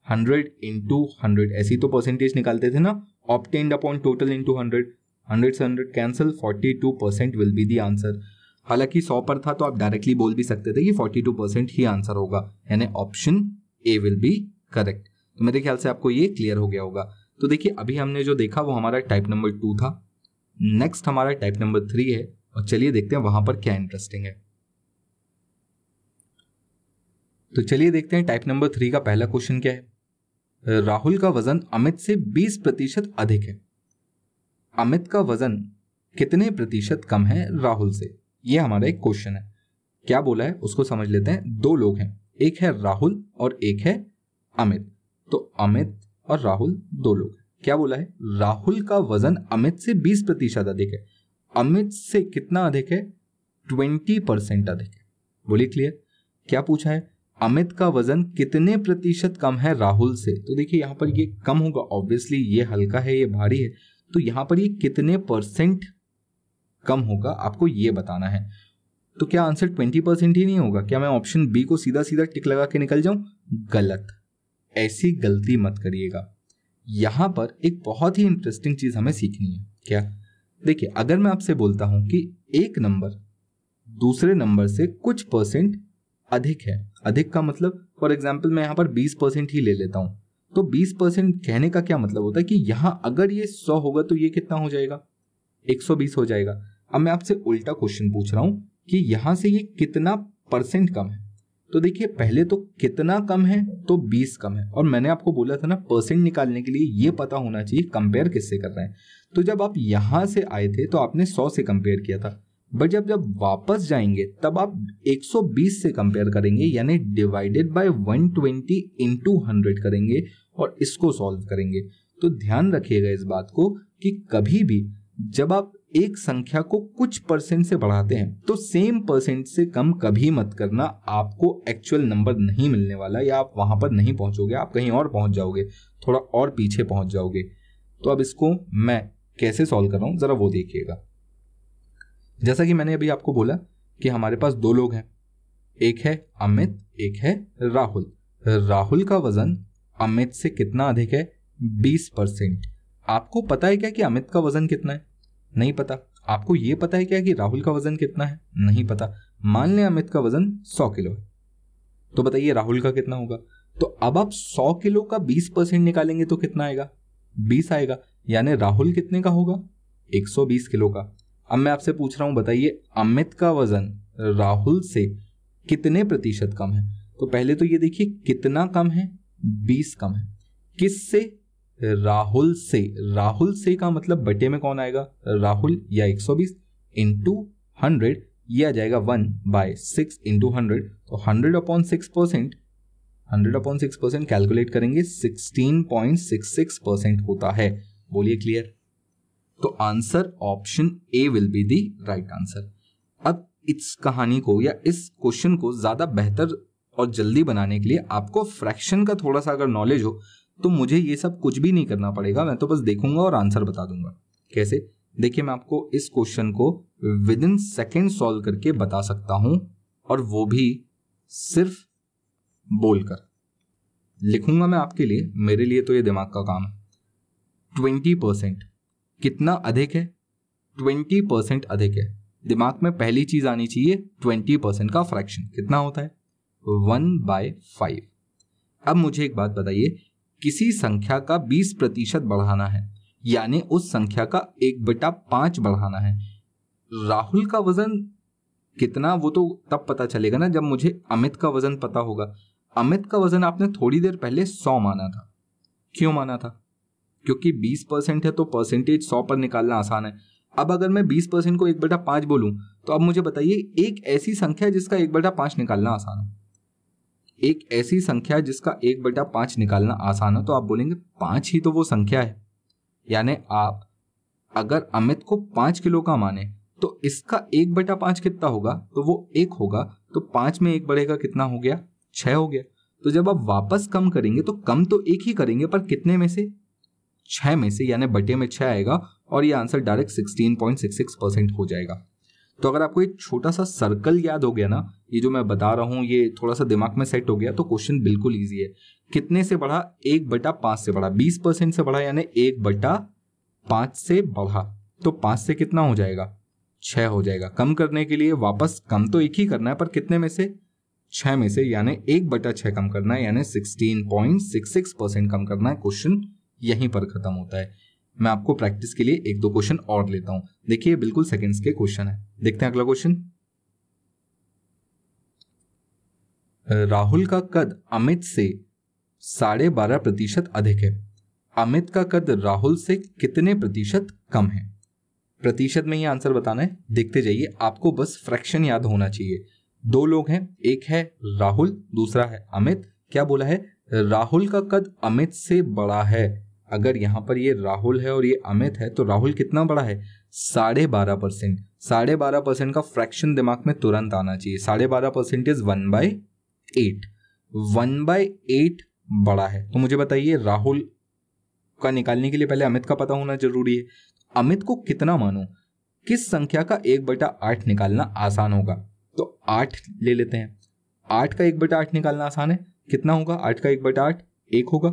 100 इंटू 100, ऐसी तो परसेंटेज निकालते थे ना। ऑब्टेन्ड अपॉन टोटल इंटू 100, 100 से 100 cancel, 42% will be the answer. हालांकि 100 पर था तो आप डायरेक्टली बोल भी सकते थे कि 42% ही आंसर होगा, यानी option A will be correct. तो मेरे ख्याल से आपको ये क्लियर हो गया होगा। तो देखिए अभी हमने जो देखा वो हमारा टाइप नंबर 2 था। नेक्स्ट हमारा टाइप नंबर 3 है और चलिए देखते हैं वहां पर क्या इंटरेस्टिंग है। तो चलिए देखते हैं टाइप नंबर 3 का पहला क्वेश्चन क्या है। राहुल का वजन अमित से 20% अधिक है। अमित का वजन कितने प्रतिशत कम है राहुल से? ये हमारा एक क्वेश्चन है। क्या बोला है उसको समझ लेते हैं। 2 लोग हैं, एक है राहुल और एक है अमित। तो अमित और राहुल 2 लोग हैं। क्या बोला है? राहुल का वजन अमित से 20% अधिक है। अमित से कितना अधिक है? 20% अधिक है। बोलिए क्लियर? क्या पूछा है? अमित का वजन कितने प्रतिशत कम है राहुल से? तो देखिए यहां पर ये कम होगा, ऑब्वियसली ये हल्का है, ये भारी है, तो यहां पर ये कितने % कम होगा आपको ये बताना है। तो क्या आंसर 20% ही नहीं होगा? क्या मैं ऑप्शन बी को सीधा सीधा टिक लगा के निकल जाऊं? गलत। ऐसी गलती मत करिएगा। यहां पर एक बहुत ही इंटरेस्टिंग चीज हमें सीखनी है। क्या? देखिए अगर मैं आपसे बोलता हूं कि एक नंबर दूसरे नंबर से कुछ % अधिक है, अधिक का मतलब फॉर एग्जाम्पल मैं यहां पर 20% ही ले लेता हूं, तो 20% कहने का क्या मतलब होता है कि यहां अगर ये 100 होगा तो ये कितना हो जाएगा? 120 हो जाएगा। अब मैं आपसे उल्टा क्वेश्चन पूछ रहा हूं कि यहां से ये कितना % कम है। तो देखिए पहले तो कितना कम है, तो 20 कम है, और मैंने आपको बोला था ना परसेंट निकालने के लिए ये पता होना चाहिए कंपेयर किससे कर रहे हैं। तो जब आप यहां से आए थे तो आपने 100 से कंपेयर किया था, बट जब वापस जाएंगे तब आप 120 से कंपेयर करेंगे, यानी डिवाइडेड बाय 120 इंटू 100 करेंगे और इसको सॉल्व करेंगे। तो ध्यान रखिएगा इस बात को कि कभी भी जब आप एक संख्या को कुछ % से बढ़ाते हैं तो सेम % से कम कभी मत करना। आपको एक्चुअल नंबर नहीं मिलने वाला, या आप वहां पर नहीं पहुंचोगे, आप कहीं और पहुंच जाओगे, थोड़ा और पीछे पहुंच जाओगे। तो अब इसको मैं कैसे सॉल्व कर रहा हूं जरा वो देखिएगा। जैसा कि मैंने अभी आपको बोला कि हमारे पास 2 लोग हैं, एक है अमित, एक है राहुल। राहुल का वजन अमित से कितना अधिक है? 20%। आपको पता है क्या कि अमित का वजन कितना है? नहीं पता। आपको यह पता है क्या कि राहुल का वजन कितना है? नहीं पता। मान लें अमित का वजन 100 किलो है, तो बताइए राहुल का कितना होगा? तो अब आप 100 किलो का 20% निकालेंगे तो कितना आएगा? 20 आएगा, यानी राहुल कितने का होगा? 120 किलो का। अब मैं आपसे पूछ रहा हूं, बताइए अमित का वजन राहुल से कितने % कम है? तो पहले तो ये देखिए कितना कम है? 20 कम है। किससे? राहुल से। राहुल से का मतलब बटे में कौन आएगा? राहुल, या 120 इंटू 100, ये आ जाएगा 1/6 इंटू 100। तो 100/6%, 100/6% कैलकुलेट करेंगे 16.66% होता है। बोलिए क्लियर? तो answer option A will be the right answer. अब इस कहानी को या इस क्वेश्चन को ज्यादा बेहतर और जल्दी बनाने के लिए आपको फ्रैक्शन का थोड़ा सा अगर नॉलेज हो तो मुझे ये सब कुछ भी नहीं करना पड़ेगा, मैं तो बस देखूंगा और आंसर बता दूंगा। कैसे? देखिए मैं आपको इस क्वेश्चन को विद इन सेकेंड सॉल्व करके बता सकता हूं, और वो भी सिर्फ बोलकर। लिखूंगा मैं आपके लिए, मेरे लिए तो ये दिमाग का काम है। 20%। कितना अधिक है? 20% अधिक है। दिमाग में पहली चीज आनी चाहिए 20% का फ्रैक्शन कितना होता है? 1/5। अब मुझे एक बात बताइए, किसी संख्या का 20% बढ़ाना है, यानी उस संख्या का 1/5 बढ़ाना है। राहुल का वजन कितना, वो तो तब पता चलेगा ना जब मुझे अमित का वजन पता होगा। अमित का वजन आपने थोड़ी देर पहले 100 माना था। क्यों माना था? क्योंकि 20% है तो परसेंटेज 100 पर निकालना आसान है। अब अगर मैं 20% को 1/5 बोलूं तो अब मुझे बताइए एक ऐसी संख्या जिसका 1/5 निकालना आसान है। एक ऐसी संख्या जिसका 1/5 निकालना आसान है तो आप बोलेंगे 5 ही तो वो संख्या है। यानी आप अगर अमित को 5 किलो का माने तो इसका 1/5 कितना होगा? तो वो 1 होगा। तो 5 में 1 बढ़ेगा, कितना हो गया? 6 हो गया। तो जब आप वापस कम करेंगे तो कम तो 1 ही करेंगे, पर कितने में से? 6 में से, यानी बटे में 6 आएगा और ये आंसर डायरेक्ट 16.66% हो जाएगा। तो अगर आपको एक छोटा सा सर्कल याद हो गया ना, ये जो मैं बता रहा हूं ये थोड़ा सा दिमाग में सेट हो गया, तो क्वेश्चन बिल्कुल ईजी है। कितने से बढ़ा? 1/5 से बढ़ा। 20% से बढ़ा यानी 1/5 से बढ़ा, तो 5 से कितना हो जाएगा? 6 हो जाएगा। कम करने के लिए वापस कम तो 1 ही करना है, पर कितने में से? 6 में से, यानी 1/6 कम करना है, यानी 16.66% कम करना है। क्वेश्चन यहीं पर खत्म होता है। मैं आपको प्रैक्टिस के लिए 1-2 क्वेश्चन और लेता हूं। देखिए बिल्कुल सेकंड्स के क्वेश्चन है। देखते हैं अगला क्वेश्चन। राहुल का कद अमित से 12.5% अधिक है। अमित का कद राहुल से कितने प्रतिशत कम है? प्रतिशत में ही आंसर बताना है। देखते जाइए, आपको बस फ्रैक्शन याद होना चाहिए। 2 लोग हैं, एक है राहुल, दूसरा है अमित। क्या बोला है? राहुल का कद अमित से बड़ा है। अगर यहां पर ये राहुल है और ये अमित है तो राहुल कितना बड़ा है? 12.5%। 12.5% का फ्रैक्शन दिमाग में तुरंत आना चाहिए। 12.5% इज 1/8। 1/8 बड़ा है। तो मुझे बताइए राहुल का निकालने के लिए पहले अमित का पता होना जरूरी है। अमित को कितना मानो? किस संख्या का 1/8 निकालना आसान होगा? तो 8 ले लेते हैं। 8 का 1/8 निकालना आसान है। कितना होगा? 8 का 1/8 1 होगा।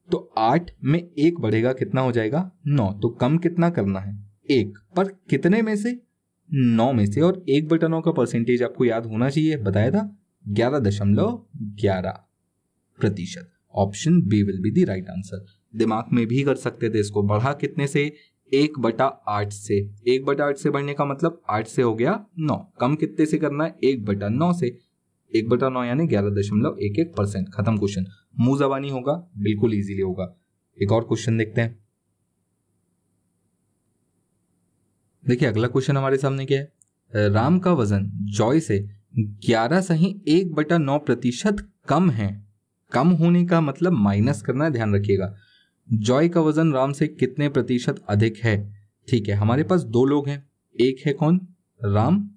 तो 8 में 1 बढ़ेगा, कितना हो जाएगा? 9। तो कम कितना करना है? 1। पर कितने में से? 9 में से। और 1/9 का परसेंटेज आपको याद होना चाहिए, बताया था 11.11%। Option B will be the right answer. दिमाग में भी कर सकते थे इसको। बढ़ा कितने से? 1/8 से। 1/8 से बढ़ने का मतलब 8 से हो गया 9। कम कितने से करना है? 1/9 से। 1/9 यानी 11.11%। खत्म क्वेश्चन। मुंह जबानी होगा, बिल्कुल इजीली होगा। एक और क्वेश्चन देखते हैं। देखिए अगला क्वेश्चन हमारे सामने क्या है? राम का वजन जॉय से 11.1/9% कम है। कम होने का मतलब माइनस करना है, ध्यान रखिएगा। जॉय का वजन राम से कितने प्रतिशत अधिक है? ठीक है, हमारे पास 2 लोग हैं, एक है कौन? राम,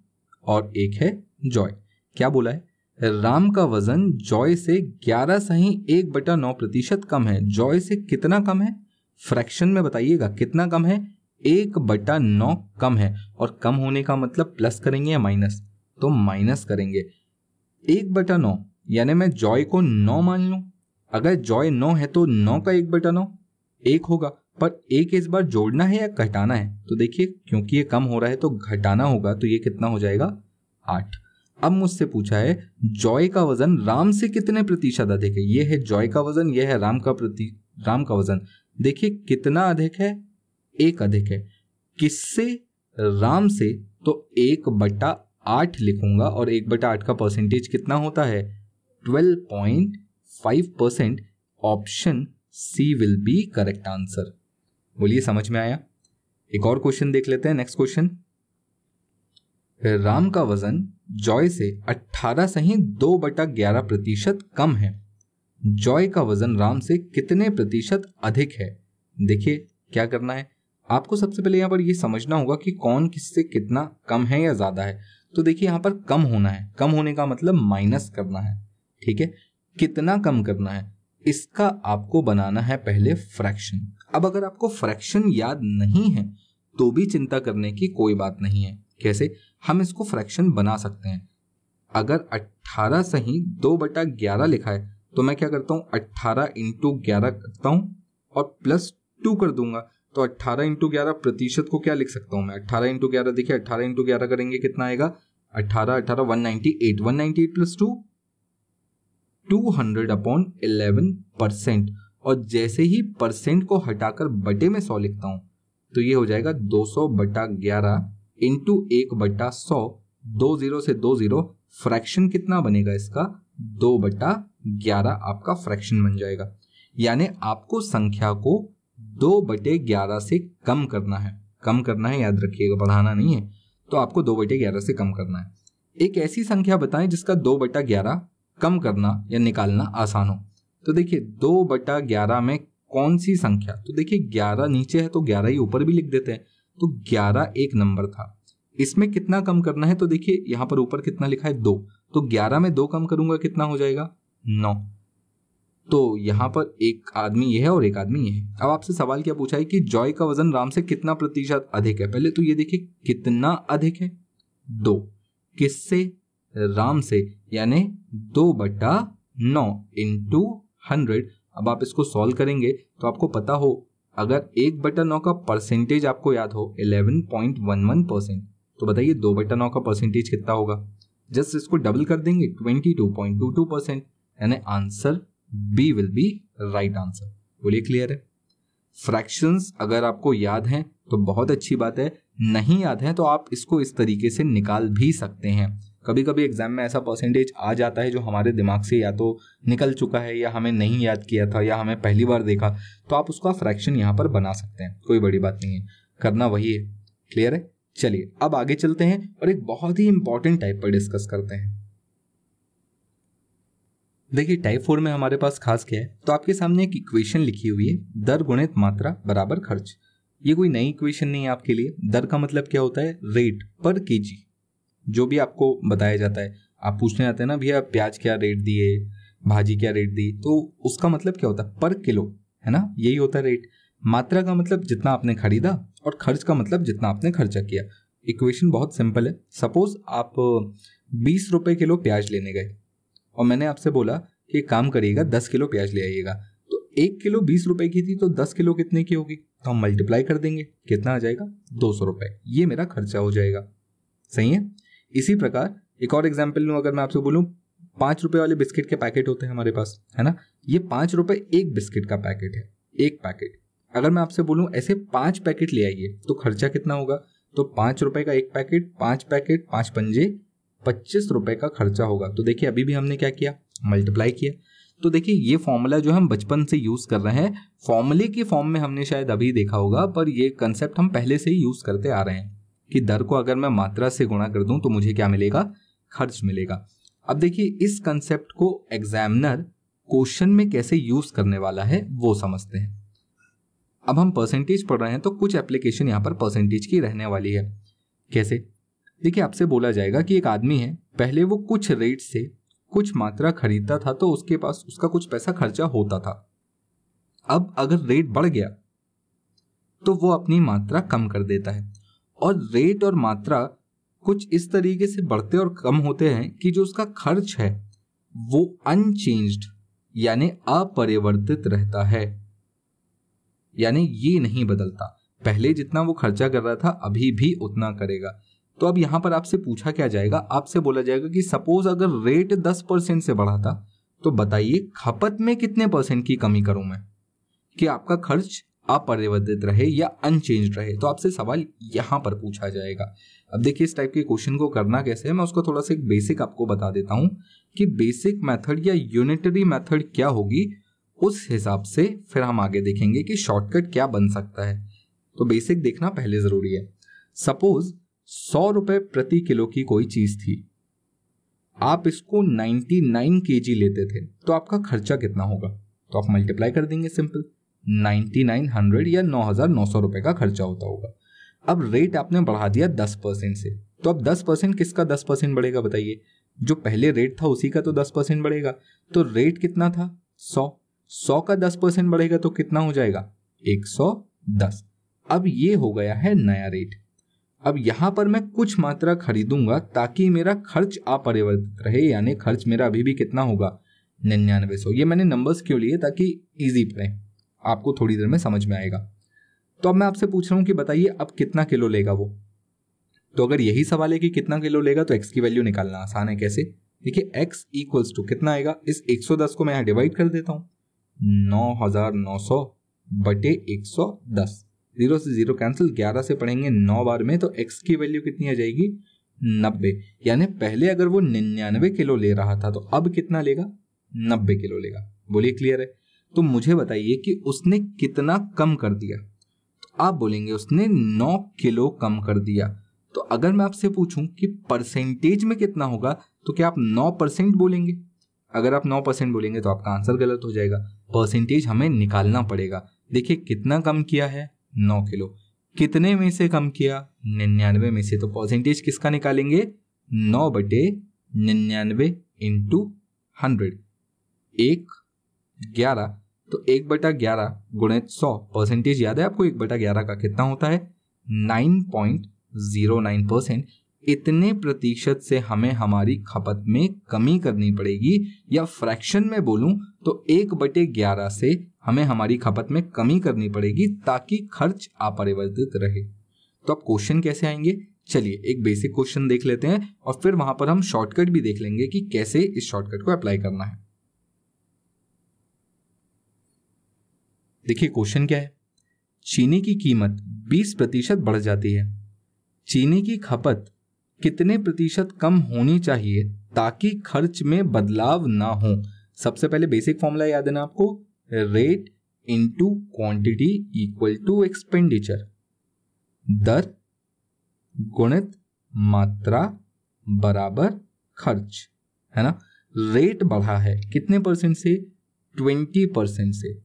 और एक है जॉय। क्या बोला है? राम का वजन जॉय से 11.1/9% कम है। जॉय से कितना कम है? फ्रैक्शन में बताइएगा कितना कम है? 1/9 कम है। और कम होने का मतलब प्लस करेंगे या माइनस? तो माइनस करेंगे। 1/9 यानी मैं जॉय को 9 मान लूं। अगर जॉय 9 है तो 9 का 1/9 1 होगा। पर 1 इस बार जोड़ना है या घटाना है? तो देखिए क्योंकि ये कम हो रहा है तो घटाना होगा, तो ये कितना हो जाएगा? 8। अब मुझसे पूछा है जॉय का वजन राम से कितने प्रतिशत अधिक है। ये है जॉय का वजन, ये है राम का वजन। देखिए कितना अधिक है? 1 अधिक है। किससे? राम से। तो 1/8 लिखूंगा और 1/8 का परसेंटेज कितना होता है? 12.5%। Option C will be correct answer. बोलिए समझ में आया? एक और क्वेश्चन देख लेते हैं। Next question. राम का वजन जॉय से 18.2/11% कम है। जॉय का वजन राम से कितने प्रतिशत अधिक है? देखिए क्या करना है आपको, सबसे पहले यहाँ पर ये समझना होगा कि कौन किससे कितना कम है या ज्यादा है। तो देखिए यहाँ पर कम होना है, कम होने का मतलब माइनस करना है। ठीक है, कितना कम करना है इसका आपको बनाना है पहले फ्रैक्शन। अब अगर आपको फ्रैक्शन याद नहीं है तो भी चिंता करने की कोई बात नहीं है। कैसे हम इसको फ्रैक्शन बना सकते हैं? अगर 18 सही 2/11 लिखा है तो मैं क्या करता हूं? 18 × 11 करता हूं और प्लस 2 कर दूंगा। तो 18 इंटू 11 प्रतिशत को क्या लिख सकता हूं मैं, 18 इंटू 11, देखिए 18 इंटू 11 करेंगे कितना आएगा, 18 18 198, 198 प्लस 2 200/11%। और जैसे ही परसेंट को हटाकर बटे में 100 लिखता हूं तो ये हो जाएगा 200/11 इंटू 1/100, 2 0 से 2 0, फ्रैक्शन कितना बनेगा इसका, 2/11 आपका फ्रैक्शन बन जाएगा। यानी आपको संख्या को 2/11 से कम करना है, याद रखिएगा, बढ़ाना नहीं है। तो आपको 2/11 से कम करना है। एक ऐसी संख्या बताएं जिसका 2/11 कम करना या निकालना आसान हो। तो देखिए 2/11 में कौन सी संख्या, तो देखिए 11 नीचे है तो 11 ही ऊपर भी लिख देते हैं। तो 11 एक नंबर था, इसमें कितना कम करना है, तो देखिए यहाँ पर ऊपर कितना लिखा है 2, तो 11 में 2 कम करूंगा कितना हो जाएगा 9। तो यहाँ पर एक आदमी ये है और एक आदमी ये है। अब आपसे सवाल क्या पूछा है कि जॉय का वजन राम से कितना प्रतिशत अधिक है। पहले तो ये देखिए कितना अधिक है, 2, किससे, राम से, यानी 2/9 इंटू 100। अब आप इसको सॉल्व करेंगे तो आपको पता हो, अगर 1/9 का परसेंटेज आपको याद हो 11.11%, तो बताइए 2/9 का परसेंटेज कितना होगा। जस्ट इसको डबल कर देंगे 22.22%, यानी answer B will be right answer. बोलिए क्लियर है। फ्रैक्शंस अगर आपको याद हैं तो बहुत अच्छी बात है, नहीं याद है तो आप इसको इस तरीके से निकाल भी सकते हैं। कभी कभी एग्जाम में ऐसा परसेंटेज आ जाता है जो हमारे दिमाग से या तो निकल चुका है या हमें नहीं याद किया था या हमें पहली बार देखा, तो आप उसका फ्रैक्शन यहाँ पर बना सकते हैं, कोई बड़ी बात नहीं है, करना वही है। क्लियर है। चलिए अब आगे चलते हैं और एक बहुत ही इंपॉर्टेंट टाइप पर डिस्कस करते हैं। देखिए टाइप 4 में हमारे पास खास क्या है, तो आपके सामने एक इक्वेशन लिखी हुई है, दर गुणित मात्रा बराबर खर्च। ये कोई नई इक्वेशन नहीं है आपके लिए। दर का मतलब क्या होता है, रेट पर केजी, जो भी आपको बताया जाता है। आप पूछने आते हैं ना भैया प्याज क्या रेट दिए, भाजी क्या रेट दी, तो उसका मतलब क्या होता है, पर किलो, है ना, यही होता है रेट। मात्रा का मतलब जितना आपने खरीदा और खर्च का मतलब जितना आपने खर्चा किया। इक्वेशन बहुत सिंपल है। सपोज आप 20 रुपए किलो प्याज लेने गए और मैंने आपसे बोला कि काम करिएगा 10 किलो प्याज ले आइएगा, तो 1 किलो 20 रुपए की थी तो 10 किलो कितने की होगी, तो हम मल्टीप्लाई कर देंगे, कितना आ जाएगा 200 रुपए, ये मेरा खर्चा हो जाएगा। सही है। इसी प्रकार एक और एग्जाम्पल लूँ, अगर मैं आपसे बोलूँ 5 रुपए वाले बिस्किट के पैकेट होते हैं हमारे पास, है ना, ये 5 रुपए एक बिस्किट का पैकेट है, एक पैकेट। अगर मैं आपसे बोलूँ ऐसे 5 पैकेट ले आइए तो खर्चा कितना होगा, तो 5 रुपए का एक पैकेट, 5 पैकेट, 5 पंजे 25 रुपए का खर्चा होगा। तो देखिए अभी भी हमने क्या किया, मल्टीप्लाई किया। तो देखिए ये फॉर्मूला जो हम बचपन से यूज कर रहे हैं, फॉर्मूले की फॉर्म में हमने शायद अभी देखा होगा, पर ये कंसेप्ट हम पहले से ही यूज करते आ रहे हैं कि दर को अगर मैं मात्रा से गुणा कर दूं तो मुझे क्या मिलेगा, खर्च मिलेगा। अब देखिए इस कंसेप्ट को एग्जामिनर क्वेश्चन में कैसे यूज करने वाला है वो समझते हैं। अब हम परसेंटेज पढ़ रहे हैं तो कुछ एप्लीकेशन यहाँ पर परसेंटेज की रहने वाली है। कैसे, देखिए आपसे बोला जाएगा कि एक आदमी है, पहले वो कुछ रेट से कुछ मात्रा खरीदता था तो उसके पास उसका कुछ पैसा खर्चा होता था। अब अगर रेट बढ़ गया तो वो अपनी मात्रा कम कर देता है, और रेट और मात्रा कुछ इस तरीके से बढ़ते और कम होते हैं कि जो उसका खर्च है वो अनचेंज्ड यानी अपरिवर्तित रहता है, यानी ये नहीं बदलता। पहले जितना वो खर्चा कर रहा था अभी भी उतना करेगा। तो अब यहां पर आपसे पूछा क्या जाएगा, आपसे बोला जाएगा कि सपोज अगर रेट 10% से बढ़ा था तो बताइए खपत में कितने परसेंट की कमी करूं मैं कि आपका खर्च अपरिवर्तित रहे या अनचेंज रहे। तो आपसे सवाल यहां पर पूछा जाएगा। अब देखिए इस टाइप के क्वेश्चन को करना कैसे है, मैं उसको थोड़ा सा एक बेसिक आपको बता देता हूं कि बेसिक मेथड या यूनिटरी मेथड क्या होगी, उस हिसाब से फिर हम आगे देखेंगे कि शॉर्टकट क्या बन सकता है। तो बेसिक देखना पहले जरूरी है। सपोज 100 रुपए प्रति किलो की कोई चीज थी, आप इसको 99 kg लेते थे, तो आपका खर्चा कितना होगा, तो आप मल्टीप्लाई कर देंगे सिंपल, 9900 या 9900 रुपए का खर्चा होता होगा। अब रेट आपने बढ़ा दिया 10% से, तो अब 10% किसका 10% बढ़ेगा बताइए, जो पहले रेट था उसी का तो 10% बढ़ेगा। तो रेट कितना था 100 का 10% बढ़ेगा तो कितना हो जाएगा 110। अब ये हो गया है नया रेट। अब यहां पर मैं कुछ मात्रा खरीदूंगा ताकि मेरा खर्च अपरिवर्तित रहे, यानी खर्च मेरा अभी भी कितना होगा 9900। ये मैंने नंबर्स क्यों लिए, ताकि इजी पड़े। आपको थोड़ी देर में समझ में आएगा। तो अब मैं आपसे पूछ रहा हूं कि बताइए अब कितना किलो लेगा वो। तो अगर यही सवाल है कि कितना किलो लेगा तो x की वैल्यू निकालना आसान है। कैसे? देखिए x इक्वल्स टू कितना आएगा, इस 110 को मैं यहाँ डिवाइड कर देता हूँ, 9900 बटे 110, 0 से 0 कैंसिल, 11 से पढ़ेंगे 9 बार में, तो x की वैल्यू कितनी आ जाएगी 90। यानी पहले अगर वो 99 किलो ले रहा था तो अब कितना लेगा 90 किलो लेगा। बोलिए क्लियर है? तो मुझे बताइए कि उसने कितना कम कर दिया। तो आप बोलेंगे उसने 9 किलो कम कर दिया। तो अगर मैं आपसे पूछूं कि परसेंटेज में कितना होगा तो क्या आप 9% बोलेंगे? अगर आप 9% बोलेंगे तो आपका आंसर गलत हो जाएगा। परसेंटेज हमें निकालना पड़ेगा। देखिए कितना कम किया है 9 किलो, कितने में से कम किया 99 में से। तो परसेंटेज किसका निकालेंगे 9 बटे 99 इंटू 100, 1/11। तो 1/11 गुणित 100, परसेंटेज याद है आपको 1/11 का कितना होता है 9.09%। इतने प्रतिशत से हमें हमारी खपत में कमी करनी पड़ेगी, या फ्रैक्शन में बोलूं तो 1/11 से हमें हमारी खपत में कमी करनी पड़ेगी ताकि खर्च अपरिवर्तित रहे। तो अब क्वेश्चन कैसे आएंगे, चलिए एक बेसिक क्वेश्चन देख लेते हैं और फिर वहां पर हम शॉर्टकट भी देख लेंगे कि कैसे इस शॉर्टकट को अप्लाई करना है। देखिए क्वेश्चन क्या है, चीनी की कीमत 20% बढ़ जाती है, चीनी की खपत कितने प्रतिशत कम होनी चाहिए ताकि खर्च में बदलाव ना हो। सबसे पहले बेसिक फॉर्मूला याद है ना आपको, rate into quantity equal to expenditure, दर गुणित मात्रा बराबर खर्च, है ना। रेट बढ़ा है कितने परसेंट से 20% से।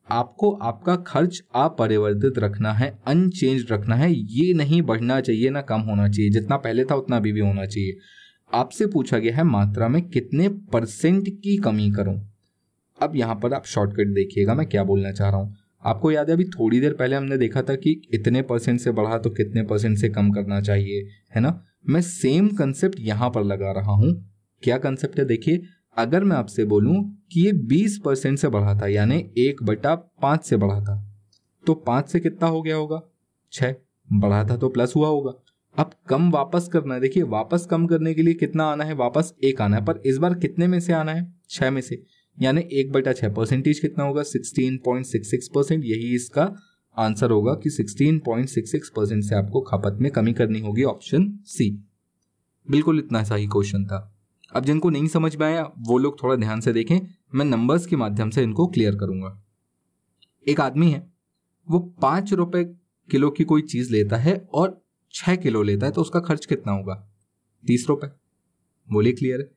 आपको आपका खर्च अपरिवर्तित रखना है, अनचेंज रखना है, ये नहीं बढ़ना चाहिए ना कम होना चाहिए, जितना पहले था उतना अभी भी होना चाहिए। आपसे पूछा गया है मात्रा में कितने परसेंट की कमी करूं। अब यहां पर आप शॉर्टकट देखिएगा मैं क्या बोलना चाह रहा हूं। आपको याद है अभी थोड़ी देर पहले हमने देखा था कि इतने परसेंट से बढ़ा तो कितने परसेंट से कम करना चाहिए, है ना। मैं सेम कंसेप्ट यहां पर लगा रहा हूं। क्या कंसेप्ट है देखिए, अगर मैं आपसे बोलूं कि ये 20% से बढ़ा था, यानी 1/5 से बढ़ा था, तो 5 से कितना हो गया होगा 6, बढ़ा था तो प्लस हुआ होगा। अब कम वापस करना है, देखिए वापस कम करने के लिए कितना आना है, वापस 1 आना है, पर इस बार कितने में से आना है 6 में से, यानी 1/6। परसेंटेज कितना होगा 16.66%। यही इसका आंसर होगा कि 16.66% से आपको खपत में कमी करनी होगी, ऑप्शन सी। बिल्कुल इतना सा ही क्वेश्चन था। अब जिनको नहीं समझ में आया वो लोग थोड़ा ध्यान से देखें, मैं नंबर्स के माध्यम से इनको क्लियर करूंगा। एक आदमी है, वो 5 रुपए किलो की कोई चीज लेता है और 6 किलो लेता है, तो उसका खर्च कितना होगा 30 रुपए। बोलिए क्लियर है?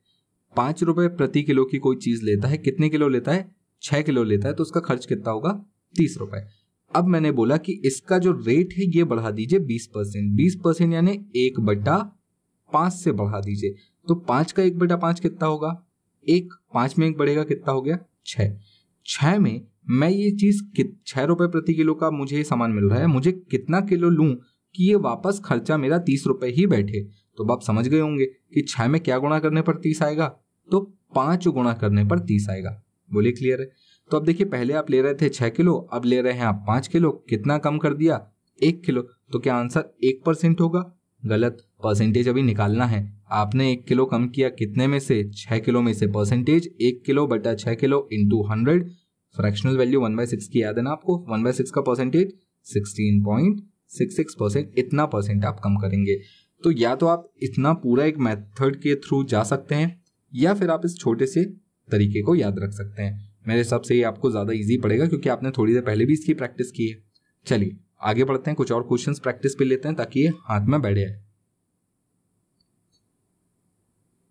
5 रुपए प्रति किलो की कोई चीज लेता है, कितने किलो लेता है 6 किलो लेता है, तो उसका खर्च कितना होगा 30 रुपए। अब मैंने बोला कि इसका जो रेट है ये बढ़ा दीजिए 20%, 20% यानी 1/5 से बढ़ा दीजिए। तो 5 का 1/5 कितना होगा 1, 5 में 1 बढ़ेगा कितना हो गया 6। 6 में मैं ये चीज 6 रुपए प्रति किलो का मुझे सामान मिल रहा है, मुझे कितना किलो लूं कि ये वापस खर्चा मेरा 30 रुपए ही बैठे। तो आप समझ गए होंगे कि 6 में क्या गुणा करने पर 30 आएगा, तो 5 गुणा करने पर 30 आएगा। बोलिए क्लियर है? तो अब देखिए पहले आप ले रहे थे 6 किलो, अब ले रहे हैं आप 5 किलो, कितना कम कर दिया 1 किलो। तो क्या आंसर 1% होगा? गलत, परसेंटेज अभी निकालना है। आपने 1 किलो कम किया कितने में से 6 किलो में से, परसेंटेज 1 किलो बटा 6 किलो इंटू 100, फ्रैक्शनल वैल्यू 1/6 की याद है ना आपको, 1/6 का परसेंटेज 16.66%। इतना परसेंट आप कम करेंगे। तो या तो आप इतना पूरा एक मेथड के थ्रू जा सकते हैं, या फिर आप इस छोटे से तरीके को याद रख सकते हैं। मेरे हिसाब से ये आपको ज्यादा इजी पड़ेगा क्योंकि आपने थोड़ी देर पहले भी इसकी प्रैक्टिस की है। चलिए आगे बढ़ते हैं, कुछ और क्वेश्चंस प्रैक्टिस पे लेते हैं ताकि ये हाथ में बैठ जाए।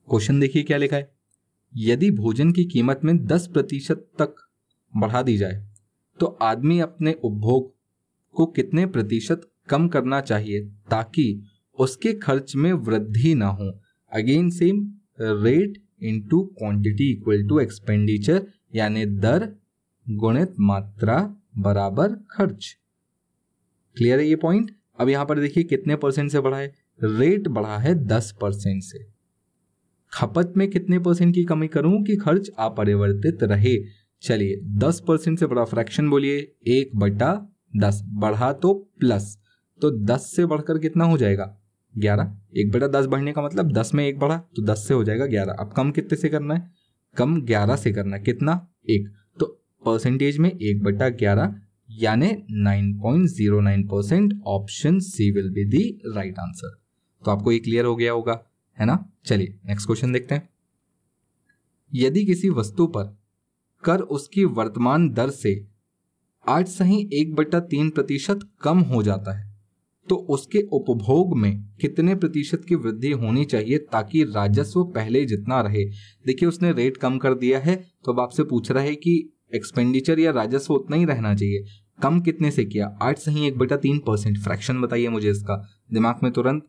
क्वेश्चन देखिए क्या लिखा है, यदि भोजन की कीमत में 10% तक बढ़ा दी जाए तो आदमी अपने उपभोग को कितने प्रतिशत कम करना चाहिए ताकि उसके खर्च में वृद्धि ना हो। Again same, rate into quantity equal to expenditure, यानी दर गुणित मात्रा बराबर खर्च। क्लियर है ये पॉइंट? अब यहां पर देखिए कितने परसेंट से बढ़ा है, रेट बढ़ा है 10% से। खपत में कितने परसेंट की कमी करूं कि खर्च अपरिवर्तित रहे। चलिए 10% से बड़ा फ्रैक्शन बोलिए 1/10, बढ़ा तो प्लस, तो 10 से बढ़कर कितना हो जाएगा 11। 1/10 बढ़ने का मतलब 10 में 1 बढ़ा तो 10 से हो जाएगा 11। अब कम कितने से करना है, कम 11 से करना है, कितना 1, तो परसेंटेज में 1/11 यानी 9.09%। Option C will be the right answer. तो आपको ये क्लियर हो गया होगा, है ना। चलिए नेक्स्ट क्वेश्चन देखते हैं। यदि किसी वस्तु पर कर उसकी वर्तमान दर से 8.1/3% कम हो जाता है तो उसके उपभोग में कितने प्रतिशत की वृद्धि होनी चाहिए ताकि राजस्व पहले जितना रहे। देखिए उसने रेट कम कर दिया है, तो अब आपसे पूछ रहा है कि एक्सपेंडिचर या राजस्व उतना ही रहना चाहिए। कम कितने से किया, 8.1/3%। फ्रैक्शन बताइए मुझे इसका, दिमाग में तुरंत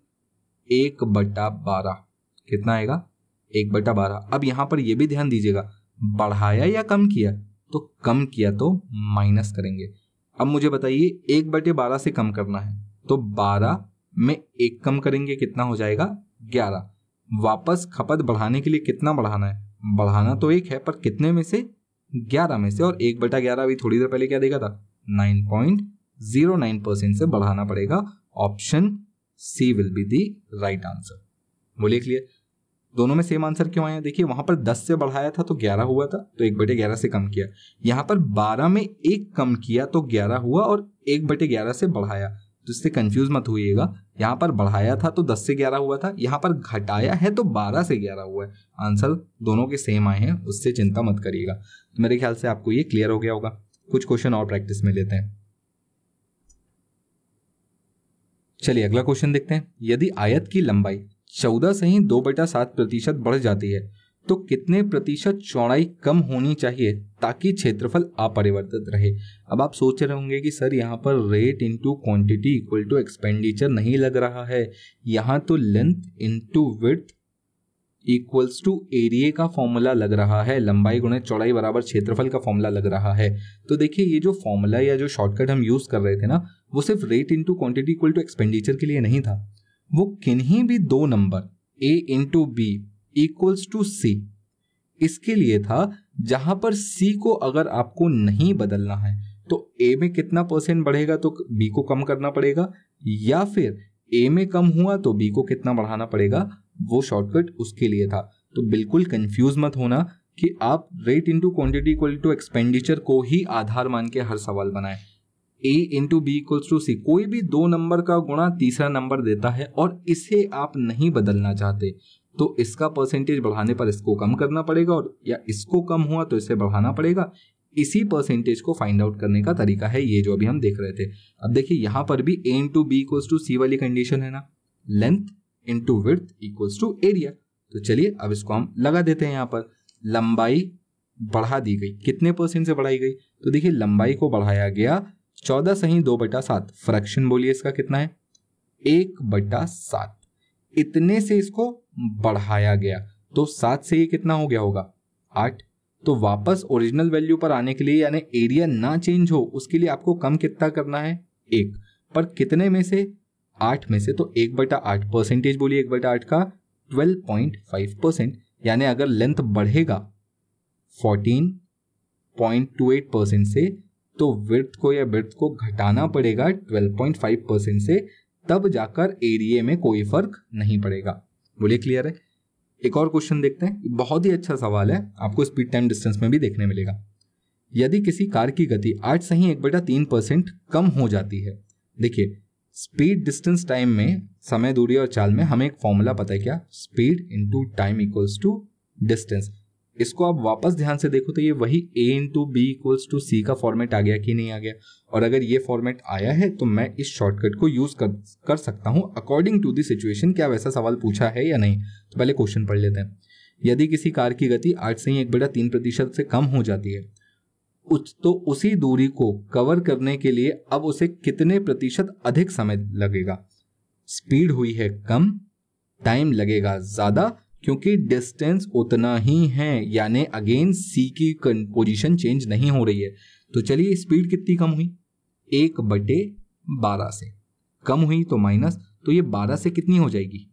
1/12 कितना आएगा, 1/12। अब यहां पर यह भी ध्यान दीजिएगा, बढ़ाया या कम किया, तो कम किया तो माइनस करेंगे। अब मुझे बताइए 1/12 से कम करना है तो 12 में 1 कम करेंगे, कितना हो जाएगा 11। वापस खपत बढ़ाने के लिए कितना बढ़ाना है, बढ़ाना तो 1 है पर कितने में से, 11 में से, और 1/11 अभी थोड़ी देर पहले क्या देखा था 9.09% से बढ़ाना पड़ेगा। Option C will be the right answer. बोलिए क्लियर, दोनों में सेम आंसर क्यों आया। देखिए वहां पर 10 से बढ़ाया था तो 11 हुआ था, तो 1/11 से कम किया। यहां पर 12 में 1 कम किया तो 11 हुआ, और 1/11 से बढ़ाया, तो इससे कंफ्यूज मत होइएगा। यहां पर बढ़ाया था तो 10 से 11 हुआ था, यहां पर घटाया है तो 12 से 11 हुआ है। आंसर दोनों के सेम आए हैं, उससे चिंता मत करिएगा। तो मेरे ख्याल से आपको ये क्लियर हो गया होगा। कुछ क्वेश्चन और प्रैक्टिस में लेते हैं। चलिए अगला क्वेश्चन देखते हैं। यदि आयत की लंबाई 14.2/7% बढ़ जाती है तो कितने प्रतिशत चौड़ाई कम होनी चाहिए ताकि क्षेत्रफल अपरिवर्तित रहे। अब आप सोच रहे होंगे कि सर यहाँ पर rate into quantity equal to expenditure नहीं लग रहा है, यहाँ तो length into width equals to area का फॉर्मूला लग रहा है, लंबाई गुणे चौड़ाई बराबर क्षेत्रफल का फॉर्मूला लग रहा है। तो देखिए ये जो फॉर्मूला या जो शॉर्टकट हम यूज कर रहे थे ना, वो सिर्फ rate into quantity equal to expenditure के लिए नहीं था, वो किन्हीं भी दो number a into B equals to C इसके लिए था, जहां पर c को अगर आपको नहीं बदलना है तो a में कितना % बढ़ेगा तो b को कम करना पड़ेगा, या फिर a में कम हुआ तो b को कितना बढ़ाना पड़ेगा, वो शॉर्टकट उसके लिए था। तो बिल्कुल कंफ्यूज मत होना कि आप rate into quantity equal to expenditure को ही आधार मान के हर सवाल बनाएं। a into B equals to C, कोई भी दो नंबर का गुणा तीसरा नंबर देता है और इसे आप नहीं बदलना चाहते तो इसका परसेंटेज बढ़ाने पर इसको कम करना पड़ेगा, और या इसको कम हुआ तो इसे बढ़ाना पड़ेगा। इसी परसेंटेज को फाइंड आउट करने का तरीका है ये जो अभी हम देख रहे थे। अब देखिए यहां पर भी a into B equals to C वाली कंडीशन है ना, length into width equals to area. तो चलिए अब इसको हम लगा देते हैं। यहाँ पर लंबाई बढ़ा दी गई, कितने % से बढ़ाई गई, तो देखिए लंबाई को बढ़ाया गया 14.2/7। फ्रैक्शन बोलिए इसका कितना है 1/7। इतने से इसको बढ़ाया गया तो 7 से ये कितना हो गया होगा 8। तो वापस ओरिजिनल वैल्यू पर आने के लिए यानी एरिया ना चेंज हो उसके लिए आपको कम कितना करना है 1, पर कितने में से 8 में से, तो 1/8 परसेंटेज बोलिए 1/8 का 12.5%। यानी अगर लेंथ बढ़ेगा 14.28% से तो विड्थ को या ब्रेड्थ को घटाना पड़ेगा 12.5% से, तब जाकर एरिया में कोई फर्क नहीं पड़ेगा। बोलिए क्लियर है। एक और क्वेश्चन देखते हैं, बहुत ही अच्छा सवाल है, आपको स्पीड टाइम डिस्टेंस में भी देखने मिलेगा। यदि किसी कार की गति 8.1/3% कम हो जाती है, देखिए स्पीड डिस्टेंस टाइम में, समय दूरी और चाल में हमें एक फॉर्मूला पता है क्या, speed into time equals to distance. इसको आप वापस ध्यान से देखो तो ये वही a into B equals to C का फॉर्मेट आ गया कि नहीं आ गया, और अगर ये फॉर्मेट आया है तो मैं इस शॉर्टकट को यूज कर सकता हूं अकॉर्डिंग टू द सिचुएशन। क्या वैसा सवाल पूछा है या नहीं, तो पहले क्वेश्चन पढ़ लेते हैं। यदि किसी कार की गति 8.1/3% से कम हो जाती है तो उसी दूरी को कवर करने के लिए अब उसे कितने प्रतिशत अधिक समय लगेगा। स्पीड हुई है कम, टाइम लगेगा ज्यादा, क्योंकि डिस्टेंस उतना ही है, यानी अगेन सी की पोजीशन चेंज नहीं हो रही है। तो चलिए स्पीड कितनी कम हुई 1/12 से कम हुई तो माइनस, तो ये 12 से कितनी हो जाएगी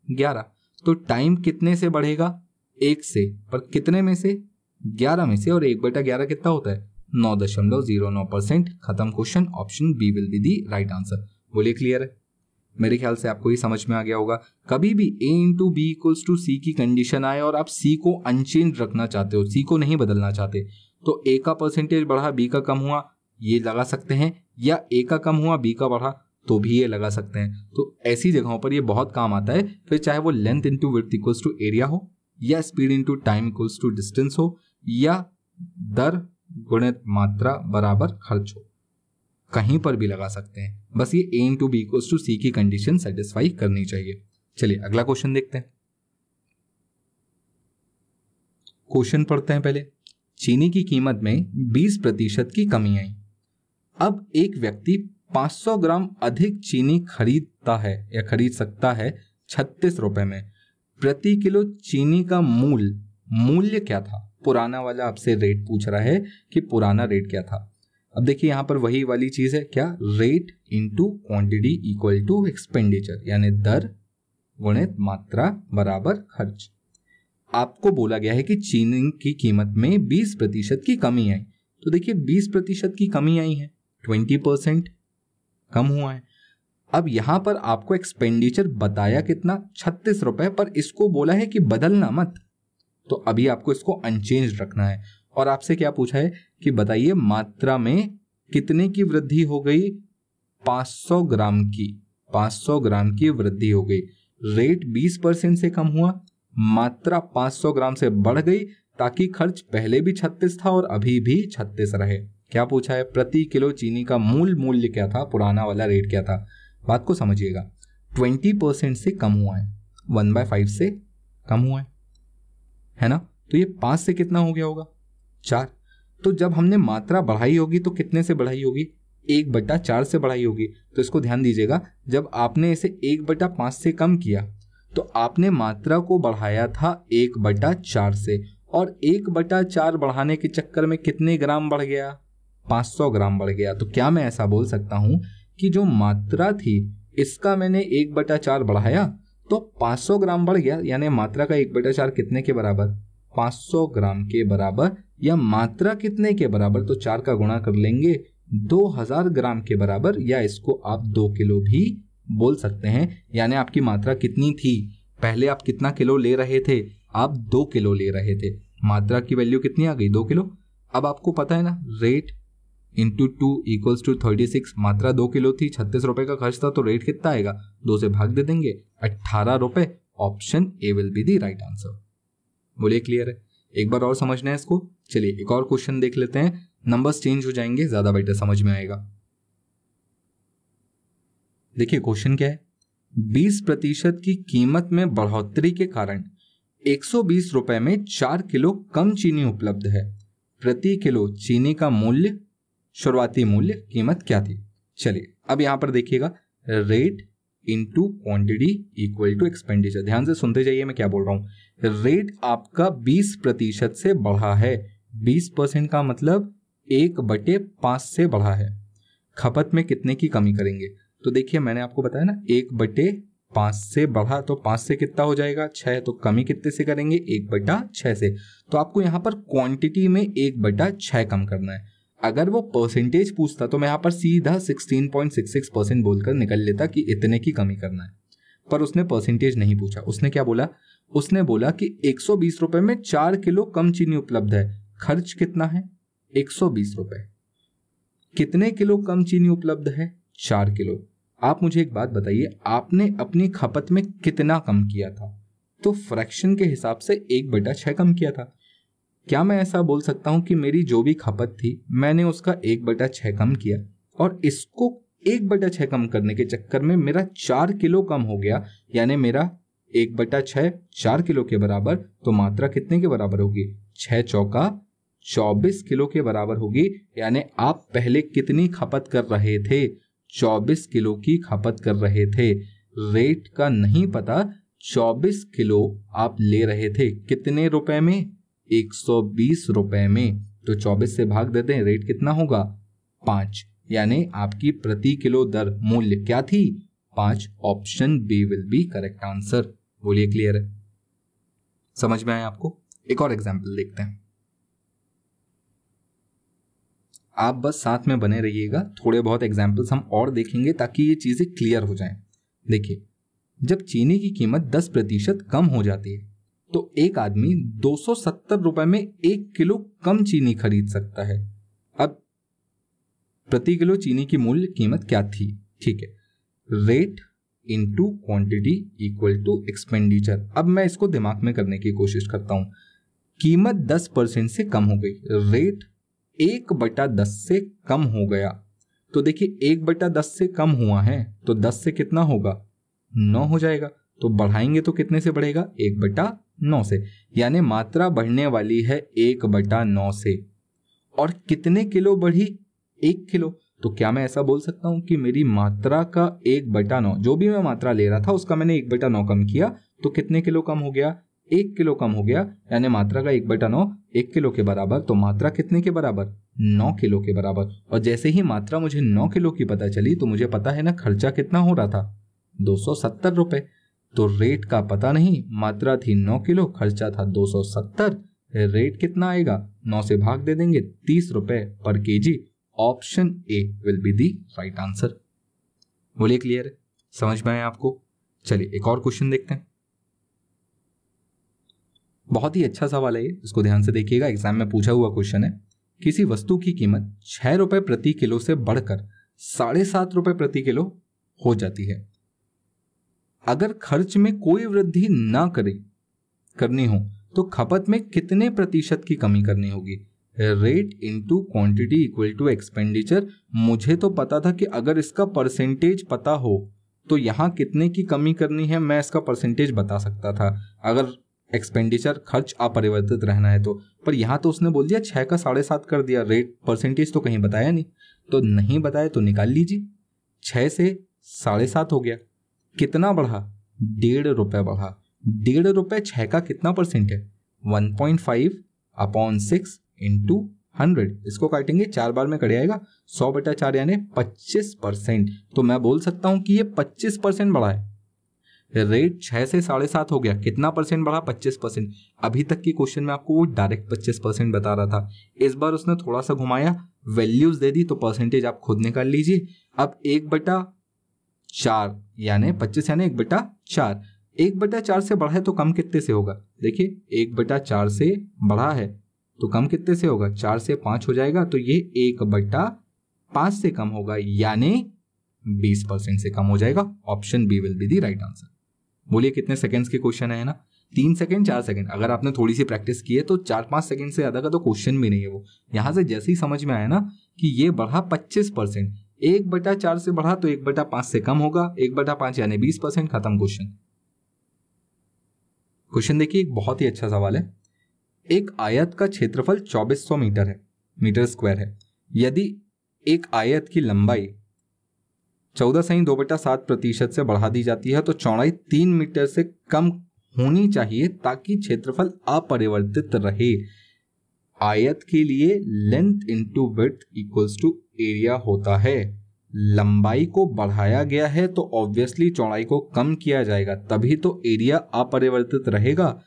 11। तो टाइम कितने से बढ़ेगा 1 से, पर कितने में से 11 में से, और 1/11 कितना होता है 9.09%। खत्म question. Option B will be the right answer. बोलिए क्लियर है? मेरे ख्याल से आपको ये समझ में आ गया होगा। कभी भी a into B equals to C की कंडीशन आए और आप c को अनचेंज रखना चाहते हो, c को नहीं बदलना चाहते, तो a का परसेंटेज बढ़ा b का कम हुआ ये लगा सकते हैं, या a का कम हुआ b का बढ़ा तो भी ये लगा सकते हैं। तो ऐसी जगहों पर ये बहुत काम आता है। फिर चाहे वो length into width equals to area हो, या speed into time equals to distance हो, या दर गुणित मात्रा बराबर खर्च हो, कहीं पर भी लगा सकते हैं। बस ये a into B equals to C की कंडीशन सेटिस्फाई करनी चाहिए। चलिए अगला क्वेश्चन देखते हैं। क्वेश्चन पढ़ते हैं पहले। चीनी की कीमत में 20% की कमी आई। अब एक व्यक्ति 500 ग्राम अधिक चीनी खरीदता है या खरीद सकता है 36 रुपए में। प्रति किलो चीनी का मूल्य क्या था? पुराना वाला आपसे रेट पूछ रहा है कि पुराना रेट क्या था। अब देखिए यहां पर वही वाली चीज है, क्या? Rate into quantity equal to expenditure, यानी दर गुणित मात्रा बराबर खर्च। आपको बोला गया है कि चीनी की कीमत में 20% की कमी आई। तो देखिए 20% की कमी आई है, 20% कम हुआ है। अब यहां पर आपको एक्सपेंडिचर बताया कितना? 36 रुपए, पर इसको बोला है कि बदलना मत, तो अभी आपको इसको अनचेंज रखना है। और आपसे क्या पूछा है कि बताइए मात्रा में कितने की वृद्धि हो गई? 500 ग्राम की। 500 ग्राम की वृद्धि हो गई। रेट 20% से कम हुआ, मात्रा 500 ग्राम से बढ़ गई, ताकि खर्च पहले भी 36 था और अभी भी 36 रहे। क्या पूछा है? प्रति किलो चीनी का मूल्य क्या था? पुराना वाला रेट क्या था? बात को समझिएगा। 20% से कम हुआ है, 1/5 से कम हुआ है ना? तो ये 5 से कितना हो गया होगा? 4। तो जब हमने मात्रा बढ़ाई होगी तो कितने से बढ़ाई होगी? 1/4 से बढ़ाई होगी। तो इसको ध्यान दीजिएगा, जब आपने इसे 1/5 से कम किया तो आपने मात्रा को बढ़ाया था 1/4 से, और 1/4 बढ़ाने के चक्कर में कितने ग्राम बढ़ गया? 500 ग्राम बढ़ गया। तो क्या मैं ऐसा बोल सकता हूं कि जो मात्रा थी इसका मैंने 1/4 बढ़ाया तो 500 ग्राम बढ़ गया, यानी मात्रा का 1/4 कितने के बराबर? 500 ग्राम के बराबर। या मात्रा कितने के बराबर? तो 4 का गुणा कर लेंगे, 2000 ग्राम के बराबर, या इसको आप 2 किलो भी बोल सकते हैं। यानी आपकी मात्रा कितनी थी? पहले आप कितना किलो ले रहे थे? आप 2 किलो ले रहे थे। मात्रा की वैल्यू कितनी आ गई? 2 किलो। अब आपको पता है ना, रेट इंटू 2 इक्वल्स टू 36। मात्रा 2 किलो थी, 36 रुपए का खर्च था, तो रेट कितना आएगा? 2 से भाग दे देंगे, 18 रुपए। Option A will be the right answer. बोलिए क्लियर है? एक बार और समझना है इसको। चलिए एक और क्वेश्चन देख लेते हैं, नंबर्स चेंज हो जाएंगे, ज्यादा बेटर समझ में आएगा। देखिए क्वेश्चन क्या है? 20% की कीमत में बढ़ोतरी के कारण 120 रुपए में 4 किलो कम चीनी उपलब्ध है। प्रति किलो चीनी का मूल्य, शुरुआती मूल्य, कीमत क्या थी? चलिए अब यहां पर देखिएगा, rate into quantity equal to expenditure. ध्यान से सुनते जाइए मैं क्या बोल रहा हूं। रेट आपका 20% से बढ़ा है, 20% का मतलब 1/5 से बढ़ा है। खपत में कितने की कमी करेंगे? तो देखिए मैंने आपको बताया ना, 1/5 से बढ़ा तो 5 से कितना हो जाएगा? 6। तो कमी कितने से करेंगे? 1/6 से। तो आपको यहां पर क्वांटिटी में 1/6 कम करना है। अगर वो परसेंटेज पूछता तो मैं यहां पर सीधा 16.66% बोलकर निकल लेता कि इतने की कमी करना है, पर उसने परसेंटेज नहीं पूछा। उसने क्या बोला? उसने बोला कि 120 रुपए में 4 किलो कम चीनी उपलब्ध है। खर्च कितना है? 120 रुपए। कितने किलो कम चीनी उपलब्ध है? 4 किलो। आप मुझे एक बात बताइए, आपने अपनी खपत में कितना कम किया था? तो फ्रैक्शन के हिसाब से 1/6 कम किया था। क्या मैं ऐसा बोल सकता हूं कि मेरी जो भी खपत थी मैंने उसका 1/6 कम किया, और इसको 1/6 कम करने के चक्कर में मेरा 4 किलो कम हो गया, यानी मेरा 1/6 4 किलो के बराबर, तो मात्रा कितने के बराबर होगी? 6 चौका 24 किलो के बराबर होगी। यानी आप पहले कितनी खपत कर रहे थे? 24 किलो की खपत कर रहे थे। रेट का नहीं पता, 24 किलो आप ले रहे थे। कितने रुपए में? 120 रुपए में। तो 24 से भाग देते हैं, रेट कितना होगा? 5। यानी आपकी प्रति किलो दर मूल्य क्या थी? 5। Option B will be correct answer. बोलिए क्लियर है? समझ में आया आपको? एक और एग्जांपल देखते हैं। आप बस साथ में बने रहिएगा, थोड़े बहुत एग्जाम्पल्स हम और देखेंगे ताकि ये चीज़ें क्लियर हो जाएं। देखिए, जब चीनी की कीमत 10% कम हो जाती है तो एक आदमी 270 रुपए में 1 किलो कम चीनी खरीद सकता है। अब प्रति किलो चीनी की मूल्य कीमत क्या थी? ठीक है, rate into quantity equal to expenditure. अब मैं इसको दिमाग में करने की कोशिश करता हूं। कीमत 10% से कम हो गई, रेट 1/10 से कम हो गया। तो देखिए 1/10 से कम हुआ है तो 10 से कितना होगा? 9 हो जाएगा। तो बढ़ाएंगे तो कितने से बढ़ेगा? 1/9 से, यानी मात्रा बढ़ने वाली है 1/9 से। और कितने किलो बढ़ी? 1 किलो। तो क्या मैं ऐसा बोल सकता हूं कि मेरी मात्रा का 1/9, जो भी मैं मात्रा ले रहा था उसका मैंने 1/9 कम किया तो कितने किलो कम हो गया? 1 किलो कम हो गया, यानी मात्रा का 1/9 1 किलो के बराबर। तो मात्रा कितने के बराबर? 9 किलो के बराबर। और जैसे ही मात्रा मुझे 9 किलो की पता चली तो मुझे पता है ना खर्चा कितना हो रहा था? 270 रुपए। तो रेट का पता नहीं, मात्रा थी 9 किलो, खर्चा था 270, रेट कितना आएगा? 9 से भाग दे देंगे, 30 रुपए पर KG. Option A will be the right answer. बोलिए क्लियर है? समझ में आया आपको? चलिए एक और क्वेश्चन देखते हैं। बहुत ही अच्छा सवाल है ये, इसको ध्यान से देखिएगा, एग्जाम में पूछा हुआ क्वेश्चन है। किसी वस्तु की कीमत 6 रुपए प्रति किलो से बढ़कर 7.5 रुपए प्रति किलो हो जाती है। अगर खर्च में कोई वृद्धि ना करनी हो तो खपत में कितने प्रतिशत की कमी करनी होगी? Rate into quantity equal to expenditure. मुझे तो पता था कि अगर इसका परसेंटेज पता हो तो यहां कितने की कमी करनी है, मैं इसका परसेंटेज बता सकता था अगर एक्सपेंडिचर खर्च अपरिवर्तित रहना है तो। पर यहां तो उसने बोल दिया 6 का 7.5 कर दिया, रेट परसेंटेज तो कहीं बताया नहीं। तो नहीं बताया तो निकाल लीजिए, 6 से 7.5 हो गया। कितना बढ़ा? 1.5 रुपए बढ़ा। 1.5 रुपए 6 का कितना परसेंट है? 1.5/6 इंटू 100। इसको काटेंगे 4 बार में कट आएगा, 100/4 यानी 25%। तो मैं बोल सकता हूं कि ये 25% बढ़ा है। रेट 6 से 7.5 हो गया, कितना परसेंट बढ़ा? 25%। अभी तक की क्वेश्चन में आपको वो डायरेक्ट 25% बता रहा था, इस बार उसने थोड़ा सा घुमाया, वैल्यूज दे दी, तो परसेंटेज आप खुद निकाल लीजिए। अब 1/4 यानी 25 यानी 1/4। 1/4 से बढ़ा है तो कम कितने से होगा? देखिए 1/4 से बढ़ा है तो कम कितने से होगा? 4 से 5 हो जाएगा, तो ये 1/5 से कम होगा, यानी 20% से कम हो जाएगा। Option B will be the right answer. बोलिए कितने सेकंड्स के क्वेश्चन है ना? 3 सेकंड 4 सेकंड। अगर आपने थोड़ी सी प्रैक्टिस की है तो 4-5 सेकंड से ज्यादा का तो क्वेश्चन भी नहीं है वो। यहां से जैसे ही समझ में आया ना कि ये बढ़ा 25%, 1/4 से बढ़ा तो 1/5 से कम होगा, 1/5 यानी 20%, खत्म क्वेश्चन। क्वेश्चन देखिए, एक बहुत ही अच्छा सवाल है। एक आयत का क्षेत्रफल 2400 मीटर स्क्वायर है। यदि एक आयत की लंबाई 14.2/7% से बढ़ा दी जाती है तो चौड़ाई 3 मीटर से कम होनी चाहिए ताकि क्षेत्रफल अपरिवर्तित रहे। आयत के लिए length into width equals to area होता है। लंबाई को बढ़ाया गया है तो ऑब्वियसली चौड़ाई को कम किया जाएगा, तभी तो एरिया अपरिवर्तित रहेगा।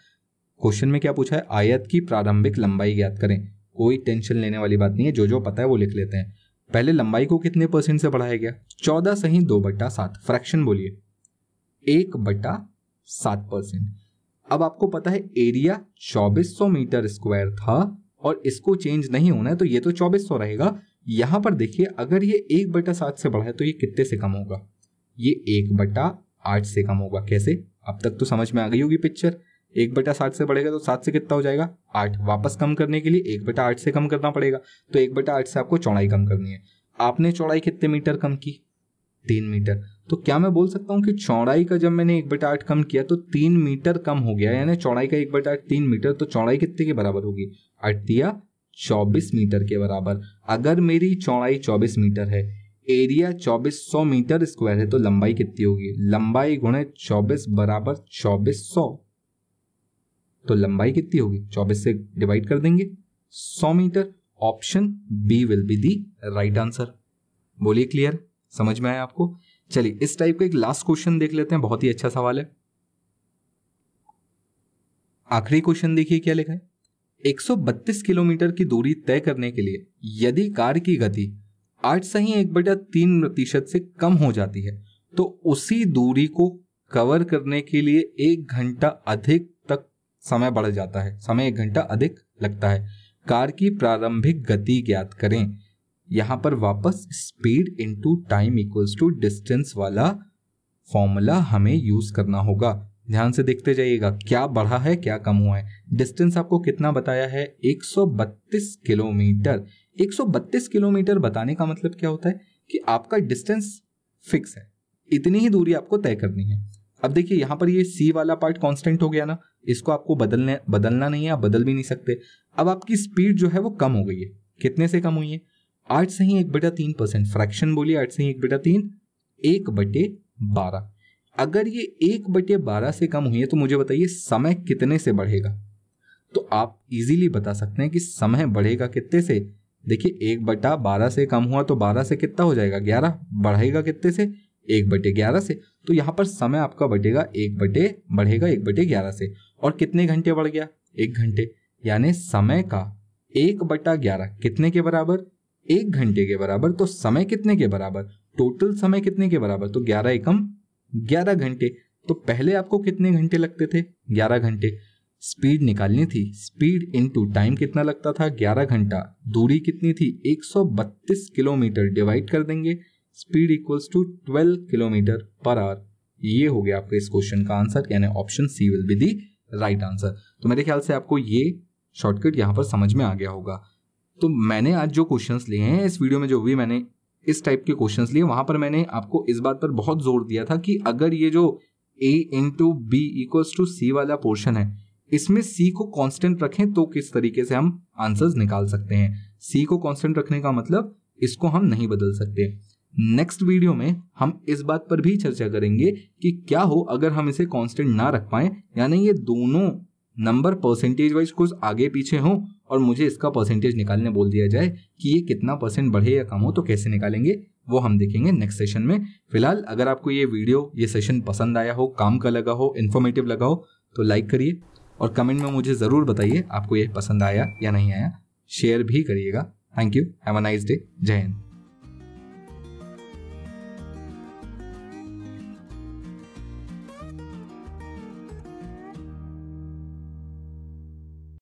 क्वेश्चन में क्या पूछा है? आयत की प्रारंभिक लंबाई ज्ञात करें। कोई टेंशन लेने वाली बात नहीं है, जो पता है वो लिख लेते हैं। पहले लंबाई को कितने परसेंट से बढ़ाया गया? 14.2/7। फ्रैक्शन बोलिए 1/7%। अब आपको पता है एरिया 2400 मीटर स्क्वायर था और इसको चेंज नहीं होना है तो ये तो 2400 रहेगा। यहां पर देखिए अगर ये 1/7 से बढ़ा है तो ये कितने से कम होगा? ये 1/8 से कम होगा। कैसे? अब तक तो समझ में आ गई होगी पिक्चर। 1/7 से बढ़ेगा तो 7 से कितना हो जाएगा? 8। वापस कम करने के लिए 1/8 से कम करना पड़ेगा, तो 1/8 से आपको चौड़ाई कम करनी है। आपने चौड़ाई कितने मीटर कम की? 3 मीटर। तो क्या मैं बोल सकता हूं कि चौड़ाई का जब मैंने 1/8 कम किया तो 3 मीटर कम हो गया, यानी चौड़ाई का 1/8 3 मीटर, तो चौड़ाई कितने के बराबर होगी? 8 या 24 मीटर के बराबर। अगर मेरी चौड़ाई 24 मीटर है, एरिया 2400 मीटर स्क्वायर है, तो लंबाई कितनी होगी? लंबाई गुणे 24 बराबर 2400। तो लंबाई कितनी होगी? 24 से डिवाइड कर देंगे, 100 metre. Option B will be the right answer. बोलिए क्लियर? समझ में आया आपको? चलिए इस टाइप का एक लास्ट क्वेश्चन देख लेते हैं, बहुत ही अच्छा सवाल है। आखिरी क्वेश्चन देखिए क्या लिखा है। 132 किलोमीटर की दूरी तय करने के लिए यदि कार की गति 8.3% से कम हो जाती है तो उसी दूरी को कवर करने के लिए 1 घंटा अधिक तक समय बढ़ जाता है, समय 1 घंटा अधिक लगता है। कार की प्रारंभिक गति ज्ञात करें। यहां पर वापस speed into time equals to distance वाला फॉर्मूला हमें यूज करना होगा। ध्यान से देखते जाइएगा क्या बढ़ा है क्या कम हुआ है। डिस्टेंस आपको कितना बताया है? 132 किलोमीटर। 132 किलोमीटर बताने का मतलब क्या होता है कि आपका डिस्टेंस फिक्स है, इतनी ही दूरी आपको तय करनी है। अब देखिए यहाँ पर ये सी वाला पार्ट कांस्टेंट हो गया ना, इसको आपको बदलना नहीं है, आप बदल भी नहीं सकते। अब आपकी स्पीड जो है वो कम हो गई है। कितने से कम हुई है? 8 से ही 1/3%। फ्रैक्शन बोलिए 8 से ही 1/3, 1/12। अगर ये 1/12 से कम हुई है तो मुझे बताइए समय कितने से बढ़ेगा? तो आप इजीली बता सकते हैं कि समय बढ़ेगा कितने से। देखिए 1/12 से कम हुआ तो 12 से कितना हो जाएगा? 11। बढ़ेगा कितने से? 1/11 से। तो यहाँ पर समय आपका बढ़ेगा 1/11 से। और कितने घंटे बढ़ गया? 1 घंटे। यानी समय का 1/11 कितने के बराबर? 1 घंटे के बराबर। तो समय कितने के बराबर? टोटल समय कितने के बराबर? तो 11 एकम 11 घंटे। तो पहले आपको कितने घंटे लगते थे? 11 घंटे। स्पीड निकालनी थी, स्पीड इनटू टाइम कितना लगता था? 11 घंटा। दूरी कितनी थी? 132 किलोमीटर। डिवाइड कर देंगे, speed equals to 12 kilometre per hour. ये हो गया आपके इस क्वेश्चन का आंसर, यानी option C will be the right answer. तो मेरे ख्याल से आपको ये शॉर्टकट यहाँ पर समझ में आ गया होगा। तो मैंने आज जो क्वेश्चंस लिए हैं इस वीडियो में, जो भी मैंने इस टाइप के क्वेश्चंस लिए, वहां पर मैंने आपको इस बात पर बहुत जोर दिया था कि अगर ये जो a into B equals to C वाला पोर्शन है, इसमें c को कांस्टेंट रखें तो किस तरीके से हम आंसर्स निकाल सकते हैं। c को कांस्टेंट रखने का मतलब इसको हम नहीं बदल सकते। नेक्स्ट वीडियो में हम इस बात पर भी चर्चा करेंगे कि क्या हो अगर हम इसे कांस्टेंट ना रख पाए, यानी ये दोनों नंबर परसेंटेज वाइज कुछ आगे पीछे हो और मुझे इसका परसेंटेज निकालने बोल दिया जाए कि ये कितना % बढ़े या कम हो, तो कैसे निकालेंगे वो हम देखेंगे नेक्स्ट सेशन में। फिलहाल अगर आपको ये वीडियो, ये सेशन पसंद आया हो, काम का लगा हो, इन्फॉर्मेटिव लगा हो, तो लाइक करिए और कमेंट में मुझे ज़रूर बताइए आपको ये पसंद आया या नहीं आया। शेयर भी करिएगा। Thank you. Have a nice day. जय हिंद।